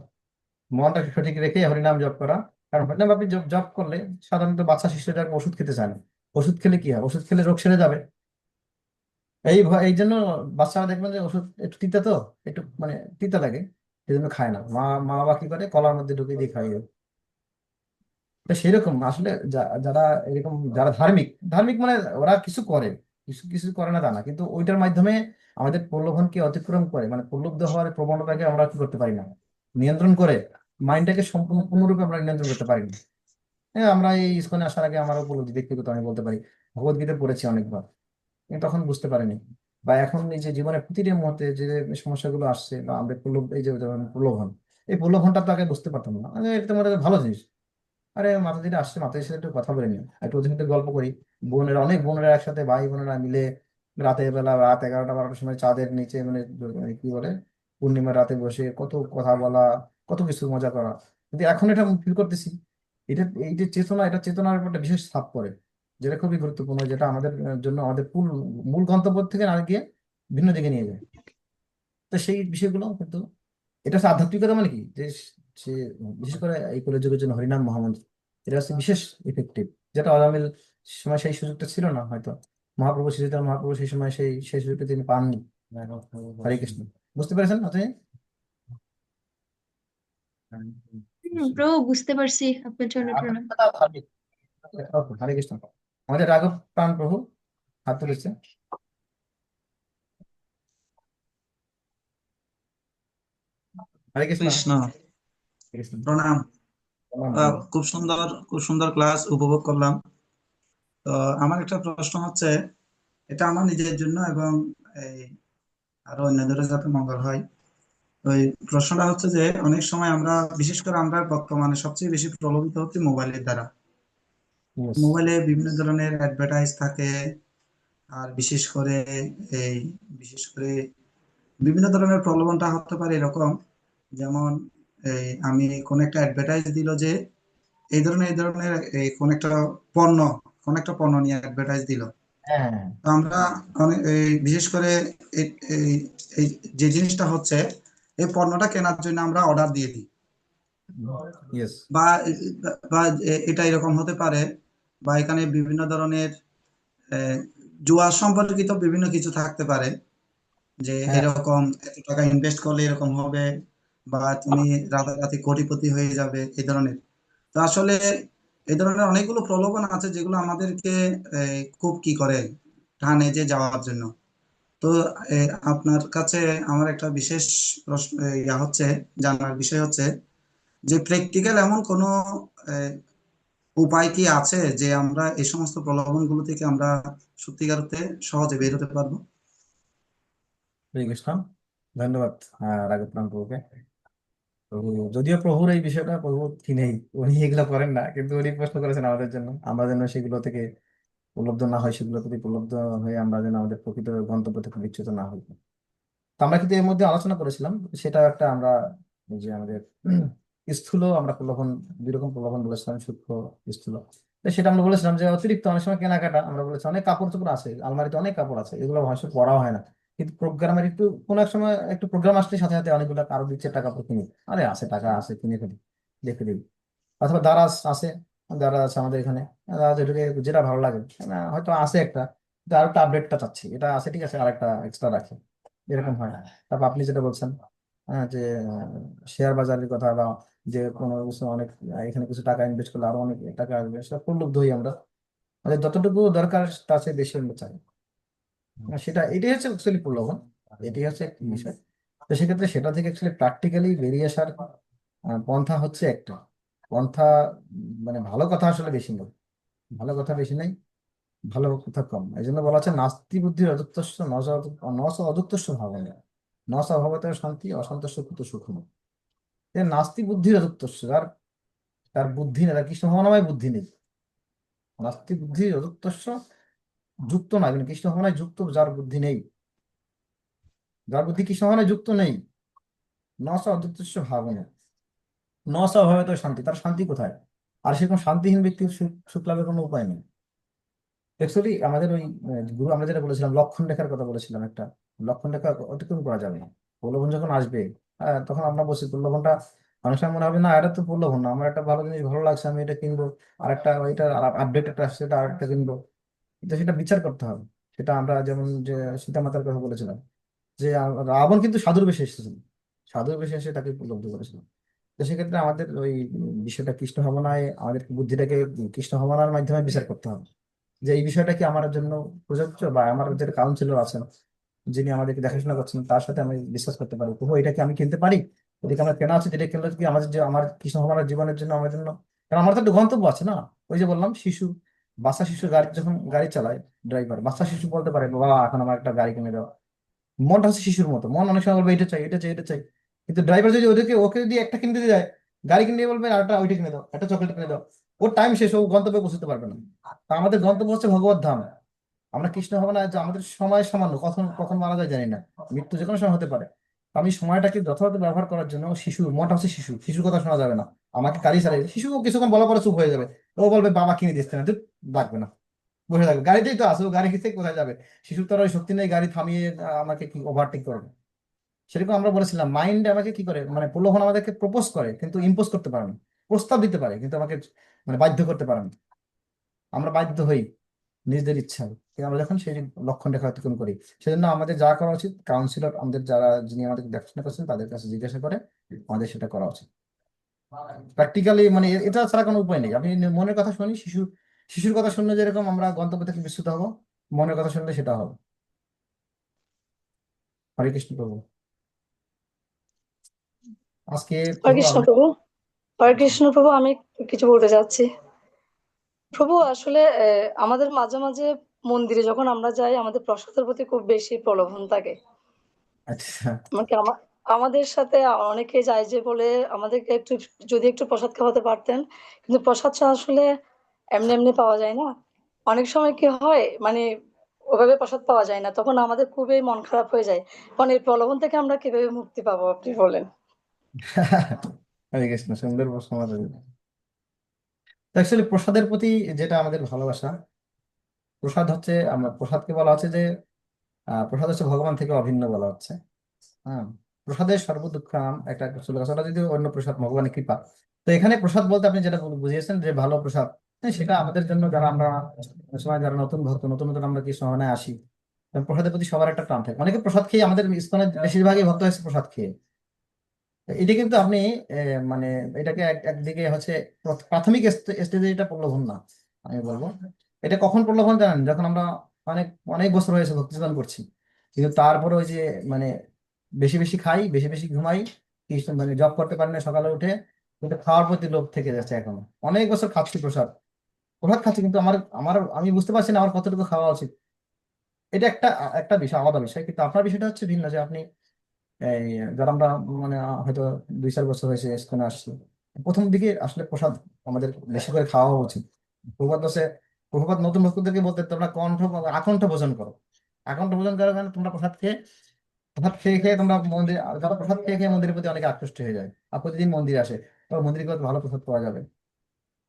মনটাকে সঠিক রেখে হরিনাম জপ করা। কারণ হরিনাম আপনি জপ জপ করলে সাধারণত বাচ্চা শিশুরা ওষুধ খেতে চায় না। ওষুধ খেলে কি হয়? ওষুধ খেলে রোগ সেরে যাবে, এই জন্য বাচ্চারা দেখবেন যে ওষুধ একটু তিতা, তো একটু মানে তিতা লাগে, এই জন্য খায় না। মা মা বাবা কি করে, কলার মধ্যে ঢুকিয়ে দিয়ে খাইয়ে দেয়। তো সেরকম আসলে যারা এরকম, যারা ধার্মিক, ধার্মিক মানে ওরা কিছু করে, কিছু কিছু করে না তা না, কিন্তু ওইটার মাধ্যমে আমাদের প্রলোভনকে অতিক্রম করে, মানে প্রলুব্ধ হওয়ার প্রবণতাকে আমরা কি করতে পারি না, নিয়ন্ত্রণ করে মাইন্ডটাকে পূর্ণরূপে আমরা নিয়ন্ত্রণ করতে পারি না। হ্যাঁ, আমরা এই ইসকনে আসার আগে আমার উপলব্ধি ব্যক্তিগত আমি বলতে পারি, ভগবদ্গীতা পড়েছি অনেকবার, কিন্তু তখন বুঝতে পারিনি। বা এখন এই যে জীবনের প্রতিটি মুহূর্তে যে সমস্যাগুলো আসছে, বা আমরা এই যে যেমন প্রলোভন, এই প্রলোভনটা তো আগে বুঝতে পারতাম না, এটা তোমাদের ভালো জিনিস। আরে মাথা দিয়ে আসছে, মাথায় সাথে একটু কথা বলে নিও, একটু ওদের সাথে গল্প করি। বোনেরা, অনেক বোনেরা একসাথে, ভাই বোনেরা মিলে রাতের বেলা, রাত 11টা 12টার সময় চাঁদের নিচে, মানে কি বলে, পূর্ণিমার রাতে বসে কত কথা বলা, কত কিছু মজা করা। কিন্তু এখন এটা ফিল করতেছি, এটা এই যে চেতনা, এটা চেতনার উপর একটা বিশেষ ছাপ পড়ে, যেটা খুবই গুরুত্বপূর্ণ, যেটা আমাদের জন্য আমাদের মূল গন্তব্য থেকে না গিয়ে ভিন্ন দিকে নিয়ে যায়। তো সেই বিষয়গুলো কিন্তু, এটা হচ্ছে আধ্যাত্মিকতা, মানে কি যে সে বিশেষ করে এই কলিযুগের জন্য হরিনাম মহামন্ত্র, এটা হচ্ছে বিশেষ ইফেক্টিভ, যেটা আগামীর সময় সেই সুযোগটা ছিল না হয়তো। মহাপ্রভু শ্রীচৈতন্য মহাপ্রভু সেই সময় সেই সুযোগটা তিনি পাননি। হরে কৃষ্ণ, বুঝতে পেরেছেন আপনি?
প্রভু, বুঝতে পারছি, আপনার চরণে প্রণাম।
আধ্যাত্মিকতা আর ধার্মিক। Okay, হরে কৃষ্ণ। আমাদের রাঘব প্রাণ প্রভু হাত তুলেছে। হরে কৃষ্ণ।
কৃষ্ণ,
হরে কৃষ্ণ।
প্রণাম।
প্রণাম, প্রণাম।
খুব সুন্দর ক্লাস উপভোগ করলাম। তো আমার একটা প্রশ্ন হচ্ছে, এটা আমার নিজের জন্য এবং এই আরো অন্যদেরও যাতে মঙ্গল হয়। ওই প্রশ্নটা হচ্ছে যে অনেক সময় আমরা, বিশেষ করে আমরা বর্তমানে সবচেয়ে বেশি প্রলোভিত হচ্ছে মোবাইলের দ্বারা।
Yes.
মোবাইলে বিভিন্ন ধরনের অ্যাডভার্টাইজ থাকে, আর বিশেষ করে বিভিন্ন ধরনের প্রলোভনটা হতে পারে এরকম, যেমন আমি কোন একটা অ্যাডভার্টাইজ দিল যে এই ধরনের কোন একটা পণ্য নিয়ে অ্যাডভার্টাইজ দিল।
হ্যাঁ,
তো আমরা বিশেষ করে এই- এই এই যে জিনিসটা হচ্ছে, এই পণ্যটা কেনার জন্য আমরা অর্ডার দিয়ে দিই।
ইয়েস।
বা বা এটা এরকম হতে পারে বা এখানে বিভিন্ন ধরনের আহ, জুয়া সম্পর্কিত বিভিন্ন কিছু থাকতে পারে, যে
হ্যাঁ
এরকম এত টাকা ইনভেস্ট করলে এরকম হবে, বা তুমি রাতারাতি কোটিপতি হয়ে যাবে, এই ধরনের। তো আসলে এই ধরনের অনেকগুলো প্রলোভন আছে যেগুলো আমাদেরকে খুব কি করে টানে যে যাওয়ার জন্য। তো আপনার কাছে আমার একটা বিশেষ প্রশ্ন হচ্ছে, জানার বিষয় হচ্ছে যে প্র্যাকটিক্যাল এমন কোনো আহ, উপায় কি আছে যে আমরা এই সমস্ত প্রলোভনগুলো থেকে আমরা সত্যিকার অর্থে সহজে বের হতে পারবো?
হরে কৃষ্ণ, ধন্যবাদ রাঘব প্রাণ প্রভুকে। প্রভু, যদিও প্রভুর এই বিষয়টা প্রভু কি নেই, উনি এগুলো করেন না, কিন্তু উনি প্রশ্ন করেছেন আমাদের জন্য, আমরা যেন সেগুলো থেকে উপলব্ধ না হয়, সেগুলো প্রতি উপলব্ধ হয়ে আমরা যেন আমাদের প্রকৃত গন্তব্য থেকে বিচ্যুত না হই। তো আমরা কিন্তু এর মধ্যে আলোচনা করেছিলাম, সেটা একটা আমরা এই যে আমাদের স্থূল আমরা প্রলোভন, দুই রকম প্রলোভন বলেছিলাম, সূক্ষ্ম, স্থূল। তো সেটা আমরা বলেছিলাম যে অতিরিক্ত অনেক সময় কেনাকাটা, আমরা বলেছি অনেক কাপড় চোপড় আছে আলমারিতে, অনেক কাপড় আছে, এগুলো হয়তো পরা হয় না, কিন্তু প্রোগ্রামের একটু কোনো এক সময় একটু প্রোগ্রাম আসলে সাথে সাথে অনেকগুলো আরো 2-4টা কাপড় কিনি, আরে আছে টাকা আছে কিনে ফেলি, দেখে দিই। অথবা দারাজ আছে, দারাজ আছে আমাদের এখানে, দারাজ এটাকে যেটা ভালো লাগে, হয়তো আছে একটা, কিন্তু আরেকটা আপডেটটা চাচ্ছি, এটা আছে ঠিক আছে আরেকটা এক্সট্রা রাখি, এরকম হয়। তারপর আপনি যেটা বলছেন, যে শেয়ার বাজারের কথা, বা যে কোনো কিছু অনেক এখানে কিছু টাকা ইনভেস্ট করলে আরো অনেক টাকা আসবে, সেটা প্রলুব্ধ হই আমরা, আমাদের যতটুকু দরকার তার চেয়ে বেশি আমরা চাই। সেটা এটাই হচ্ছে অ্যাকচুয়ালি প্রলোভন, এটাই হচ্ছে একটি বিষয়। তো সেক্ষেত্রে সেটা থেকে অ্যাকচুয়ালি প্র্যাকটিক্যালি বেরিয়ে আসার পন্থা হচ্ছে একটা পন্থা, মানে ভালো কথা আসলে বেশি নেই, ভালো কথা বেশি নেই, ভালো কথা কম। এই জন্য বলা আছে নাস্তি বুদ্ধির অযুক্তস্য নচ অযুক্তস্য ভাবনা, নচ অভাবত শান্তি অসন্তোষ কুত সুখ। নাস্তিক বুদ্ধির অযুক্তস্য, যার তার বুদ্ধি নেই, তার কৃষ্ণ ভাবনাময় বুদ্ধি নেই, নাস্তিক বুদ্ধির অযুক্তস্য, যুক্ত না, কিন্তু কৃষ্ণ ভাবনায় যুক্ত যার বুদ্ধি নেই, যার বুদ্ধি কৃষ্ণ ভাবনায় যুক্ত নেই, নচ অযুক্তস্য ভাবনা, নচ অভাবত শান্তি, তার শান্তি কোথায়? আর সেরকম শান্তিহীন ব্যক্তির সুখ সুখ লাভের কোনো উপায় নেই। অ্যাকচুয়ালি আমাদের ওই গুরু, আমরা যেটা বলেছিলাম লক্ষণ রেখার কথা বলেছিলাম, একটা লক্ষণ রেখা অতিক্রম করা যাবে না। প্রলোভন যখন আসবে, তখন আমরা বলছি প্রলোভনটা অনেক সময় মনে হবে না এটা তো প্রলোভন না, আমার একটা ভালো জিনিস ভালো লাগছে আমি এটা কিনবো, আর একটা ওইটা আপডেট একটা আসছে এটা আরেকটা কিনবো, কিন্তু সেটা বিচার করতে হবে। সেটা আমরা যেমন যে সীতা মাতার কথা বলেছিলাম, যে রাবণ কিন্তু সাধুর বেশে এসেছিল, সাধুর বেশে এসে তাকে উপলব্ধি করেছিল। তো সেক্ষেত্রে আমাদের ওই বিষয়টা কৃষ্ণ ভাবনায়, আমাদের বুদ্ধিটাকে কৃষ্ণ ভাবনার মাধ্যমে বিচার করতে হবে, যে এই বিষয়টা কি আমার জন্য প্রযোজ্য, বা আমার যে কাউন্সিলর আছেন যিনি আমাদেরকে দেখাশোনা করছেন তার সাথে আমি ডিসকাস করতে পারি, তবু এটা কি আমি কিনতে পারি, এদিকে আমার কেনা আছে, যেটা কিনলে কি আমাদের যে আমার কৃষ্ণ ভগবানের জীবনের জন্য আমার জন্য, কারণ আমার তো একটা গন্তব্য আছে না। ওই যে বললাম শিশু, বাচ্চা শিশু গাড়ি যখন গাড়ি চালায়, ড্রাইভার বাচ্চা শিশু বলতে পারে বাবা এখন আমার একটা গাড়ি কিনে দাও, মনটা হচ্ছে শিশুর মতো, মন অনেক সময় বলবে এটা চাই এটা চাই এটা চাই, কিন্তু ড্রাইভার যদি ওদেরকে ওকে যদি একটা কিনে দিতে যায়, গাড়ি কিনে দিয়ে বলবে আরেকটা ওইটা কিনে দাও, একটা চকলেট কিনে দাও, ওর টাইম শেষ, ও গন্তব্যে পৌঁছতে পারবে না। তা আমাদের গন্তব্য হচ্ছে ভগবত ধাম। আমরা কৃষ্ণ ভাবনা যে আমাদের সময় সামান্য, কখন কখন মারা যায় জানি না, মৃত্যু যে কোনো সময় হতে পারে। আমি সময়টাকে যথাযথ ব্যবহার করার জন্য, শিশু মনটা হচ্ছে শিশু, শিশুর কথা শোনা যাবে না। আমাকে গাড়ি চালাই, শিশু কিছুক্ষণ বলার পরে চুপ হয়ে যাবে, ও বলবে বাবা কিনে দিচ্ছে না, লাগবে না, বসে থাকবে, গাড়িতেই তো আছে, ও গাড়ি থেকে কোথায় যাবে? শিশুর তো আর ওই শক্তি নেই গাড়ি থামিয়ে আমাকে কি ওভারটেক করবে। সেরকম আমরা বলেছিলাম মাইন্ড আমাকে কি করে, মানে প্রলোভন আমাদেরকে প্রপোজ করে কিন্তু ইম্পোজ করতে পারে না, প্রস্তাব দিতে পারে কিন্তু আমাকে মানে বাধ্য করতে পারে না। আমরা বাধ্য হই নিজেদের ইচ্ছায়, কিন্তু আমরা যখন সেই লক্ষণ রেখা অতিক্রম করি, সেজন্য আমাদের যা করা উচিত, কাউন্সিলর আমাদের যারা যিনি আমাদের দেখাশোনা করছেন তাদের কাছে জিজ্ঞাসা করে আমাদের সেটা করা উচিত। প্র্যাকটিক্যালি মানে এটা ছাড়া কোনো উপায় নেই। আপনি মনের কথা শুনি, শিশুর কথা শুনলে যেরকম আমরা গন্তব্য থেকে বিচ্যুত হবো, মনের কথা শুনলে সেটা হবে। হরে কৃষ্ণ প্রভু। আজকে
হরে
প্রভু
কৃষ্ণ
আমাদের
প্রভু। হরে কৃষ্ণ প্রভু, আমি কিছু বলতে চাচ্ছি। প্রভু আসলে আমাদের মাঝে মাঝে মন্দিরে যখন আমরা যাই, আমাদের প্রসাদের প্রতি খুব বেশি প্রলোভন থাকে।
আচ্ছা,
এমনকি আমাদের সাথে অনেকে যায় যে বলে আমাদেরকে একটু, যদি একটু প্রসাদ খাওয়াতে পারতেন, কিন্তু প্রসাদ আসলে এমনি এমনি পাওয়া যায় না। অনেক সময় কি হয় মানে ওভাবে প্রসাদ পাওয়া যায় না, তখন আমাদের খুবই মন খারাপ হয়ে যায়। কারণ এই প্রলোভন থেকে আমরা কিভাবে মুক্তি পাবো আপনি বলেন।
হরে কৃষ্ণ, সুন্দর প্রশ্ন আমাদের। অ্যাকচুয়ালি প্রসাদের প্রতি যেটা আমাদের ভালোবাসা, প্রসাদ হচ্ছে, আমরা প্রসাদকে বলা হচ্ছে যে প্রসাদ হচ্ছে ভগবান থেকে অভিন্ন বলা হচ্ছে। হ্যাঁ, প্রসাদের সর্বদুঃখাম একটা শ্লোক আছে, ওটা যদি অন্য প্রসাদ ভগবানের কৃপা। তো এখানে প্রসাদ বলতে আপনি যেটা বুঝিয়েছেন যে ভালো প্রসাদ, হ্যাঁ, সেটা আমাদের জন্য যারা আমরা অনেক সময় যারা নতুন ভক্ত, নতুন নতুন আমরা কি সময় আসি, এবং প্রসাদের প্রতি সবার একটা টান থাকে, অনেকে প্রসাদ খেয়ে, আমাদের ইসকনের বেশিরভাগই ভক্ত হয়েছে প্রসাদ খেয়ে। এটা কিন্তু আপনি মানে এটাকে একদিকে হচ্ছে প্রাথমিক স্টেজে এটা প্রলোভন না, আমি বলবো। এটা কখন প্রলোভন জানেন? যখন আমরা অনেক অনেক বছর হয়েছে ভক্তি জীবন করছি, কিন্তু তারপরে ওই যে মানে বেশি বেশি খাই, বেশি বেশি ঘুমাই, মানে জব করতে পারি না সকালে উঠে, কিন্তু খাওয়ার প্রতি লোভ থেকে যাচ্ছে এখনো। অনেক বছর খাচ্ছি প্রসাদ, প্রসাদ খাচ্ছি, কিন্তু আমার আমার আমি বুঝতে পারছি না আমার কতটুকু খাওয়া উচিত। এটা একটা একটা বিষয়, আলাদা বিষয়। কিন্তু আপনার বিষয়টা হচ্ছে ভিন্ন, যে আপনি এই যারা আমরা মানে হয়তো 2-4 বছর হয়েছে ইস্কনে আসছি, প্রথম দিকে আসলে প্রসাদ আমাদের বেশি করে খাওয়া উচিত। প্রভাত বসে, প্রভাত নতুন ভক্তদেরকে বলতে, তোমরা আকণ্ঠ ভোজন করো। আকণ্ঠ ভোজন করার কারণে তোমরা প্রসাদ খেয়ে খেয়ে তোমরা মন্দির, যারা প্রসাদ খেয়ে খেয়ে মন্দিরের প্রতি অনেকে আকৃষ্ট হয়ে যায় আর প্রতিদিন মন্দিরে আসে, তো মন্দিরে কত ভালো প্রসাদ পাওয়া যাবে।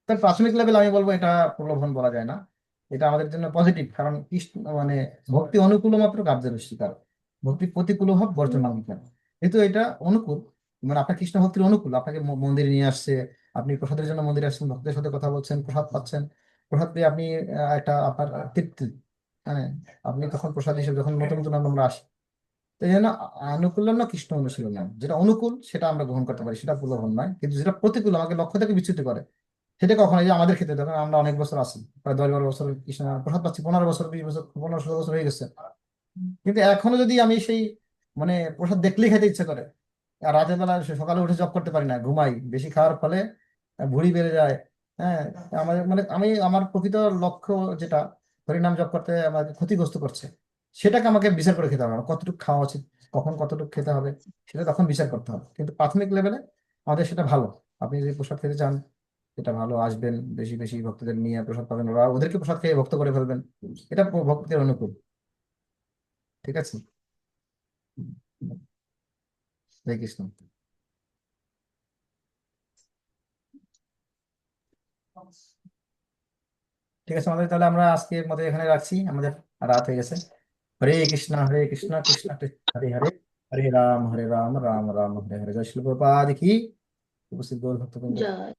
তার প্রাথমিক লেভেল আমি বলবো এটা প্রলোভন বলা যায় না, এটা আমাদের জন্য পজিটিভ। কারণ কৃষ্ণ মানে ভক্তি অনুকূল মাত্র কার্যের স্বীকার, ভক্তি প্রতিকূল ভাব বর্জন অঙ্গীকার। যেহেতু এটা অনুকূল, মানে আপনার কৃষ্ণ ভক্তির অনুকূল, আপনাকে মন্দিরে নিয়ে আসছে, আপনি প্রসাদের জন্য মন্দিরে আসছেন, ভক্তের সাথে কথা বলছেন, প্রসাদ পাচ্ছেন, প্রসাদ পেয়ে আপনি একটা আপনার তৃপ্তি, মানে আপনি তখন প্রসাদ হিসেবে যখন নতুন নতুন আমরা আসি, তো এই জন্য আনুকূল্য না কৃষ্ণ অনুশীলন না, যেটা অনুকূল সেটা আমরা গ্রহণ করতে পারি, সেটা প্রলোভন নয়। কিন্তু যেটা প্রতিকূল, আমাকে লক্ষ্য থেকে বিচ্যুত করে, সেটা কখনো, এই যে আমাদের ক্ষেত্রে দেখেন আমরা অনেক বছর আছি, প্রায় 10-12 বছর কৃষ্ণ প্রসাদ পাচ্ছি, 15 বছর, 20 বছর, 15-16 বছর হয়ে গেছে, কিন্তু এখনো যদি আমি সেই মানে প্রসাদ দেখলেই খেতে ইচ্ছে করে, আর রাতের বেলা সকালে উঠে জব করতে পারি না, ঘুমাই, বেশি খাওয়ার ফলে ভুঁড়ি বেড়ে যায়। হ্যাঁ, আমাদের মানে আমি আমার প্রকৃত লক্ষ্য যেটা, হরিনাম জপ করতে আমাকে ক্ষতিগ্রস্ত করছে, সেটাকে আমাকে বিচার করে খেতে হবে, আমার কতটুকু খাওয়া উচিত, কখন কতটুকু খেতে হবে, সেটা তখন বিচার করতে হবে। কিন্তু প্রাথমিক লেভেলে আমাদের সেটা ভালো। আপনি যদি প্রসাদ খেতে চান, এটা ভালো, আসবেন, বেশি বেশি ভক্তদের নিয়ে প্রসাদ পাবেন, ওরা ওদেরকে প্রসাদ খেয়ে ভক্ত করে ফেলবেন, এটা ভক্তের অনুকূল। ঠিক আছে। হরে কৃষ্ণ। ঠিক আছে, আমাদের তাহলে আমরা আজকের মতো এখানে রাখছি, আমাদের রাত হয়ে গেছে। হরে কৃষ্ণ, হরে কৃষ্ণ, কৃষ্ণ কৃষ্ণ হরে হরে, হরে রাম, রাম রাম, হরে হরে। জয় শিল প্রভুপাদ কি, উপস্থিত গৌর ভক্তবৃন্দ।
জয়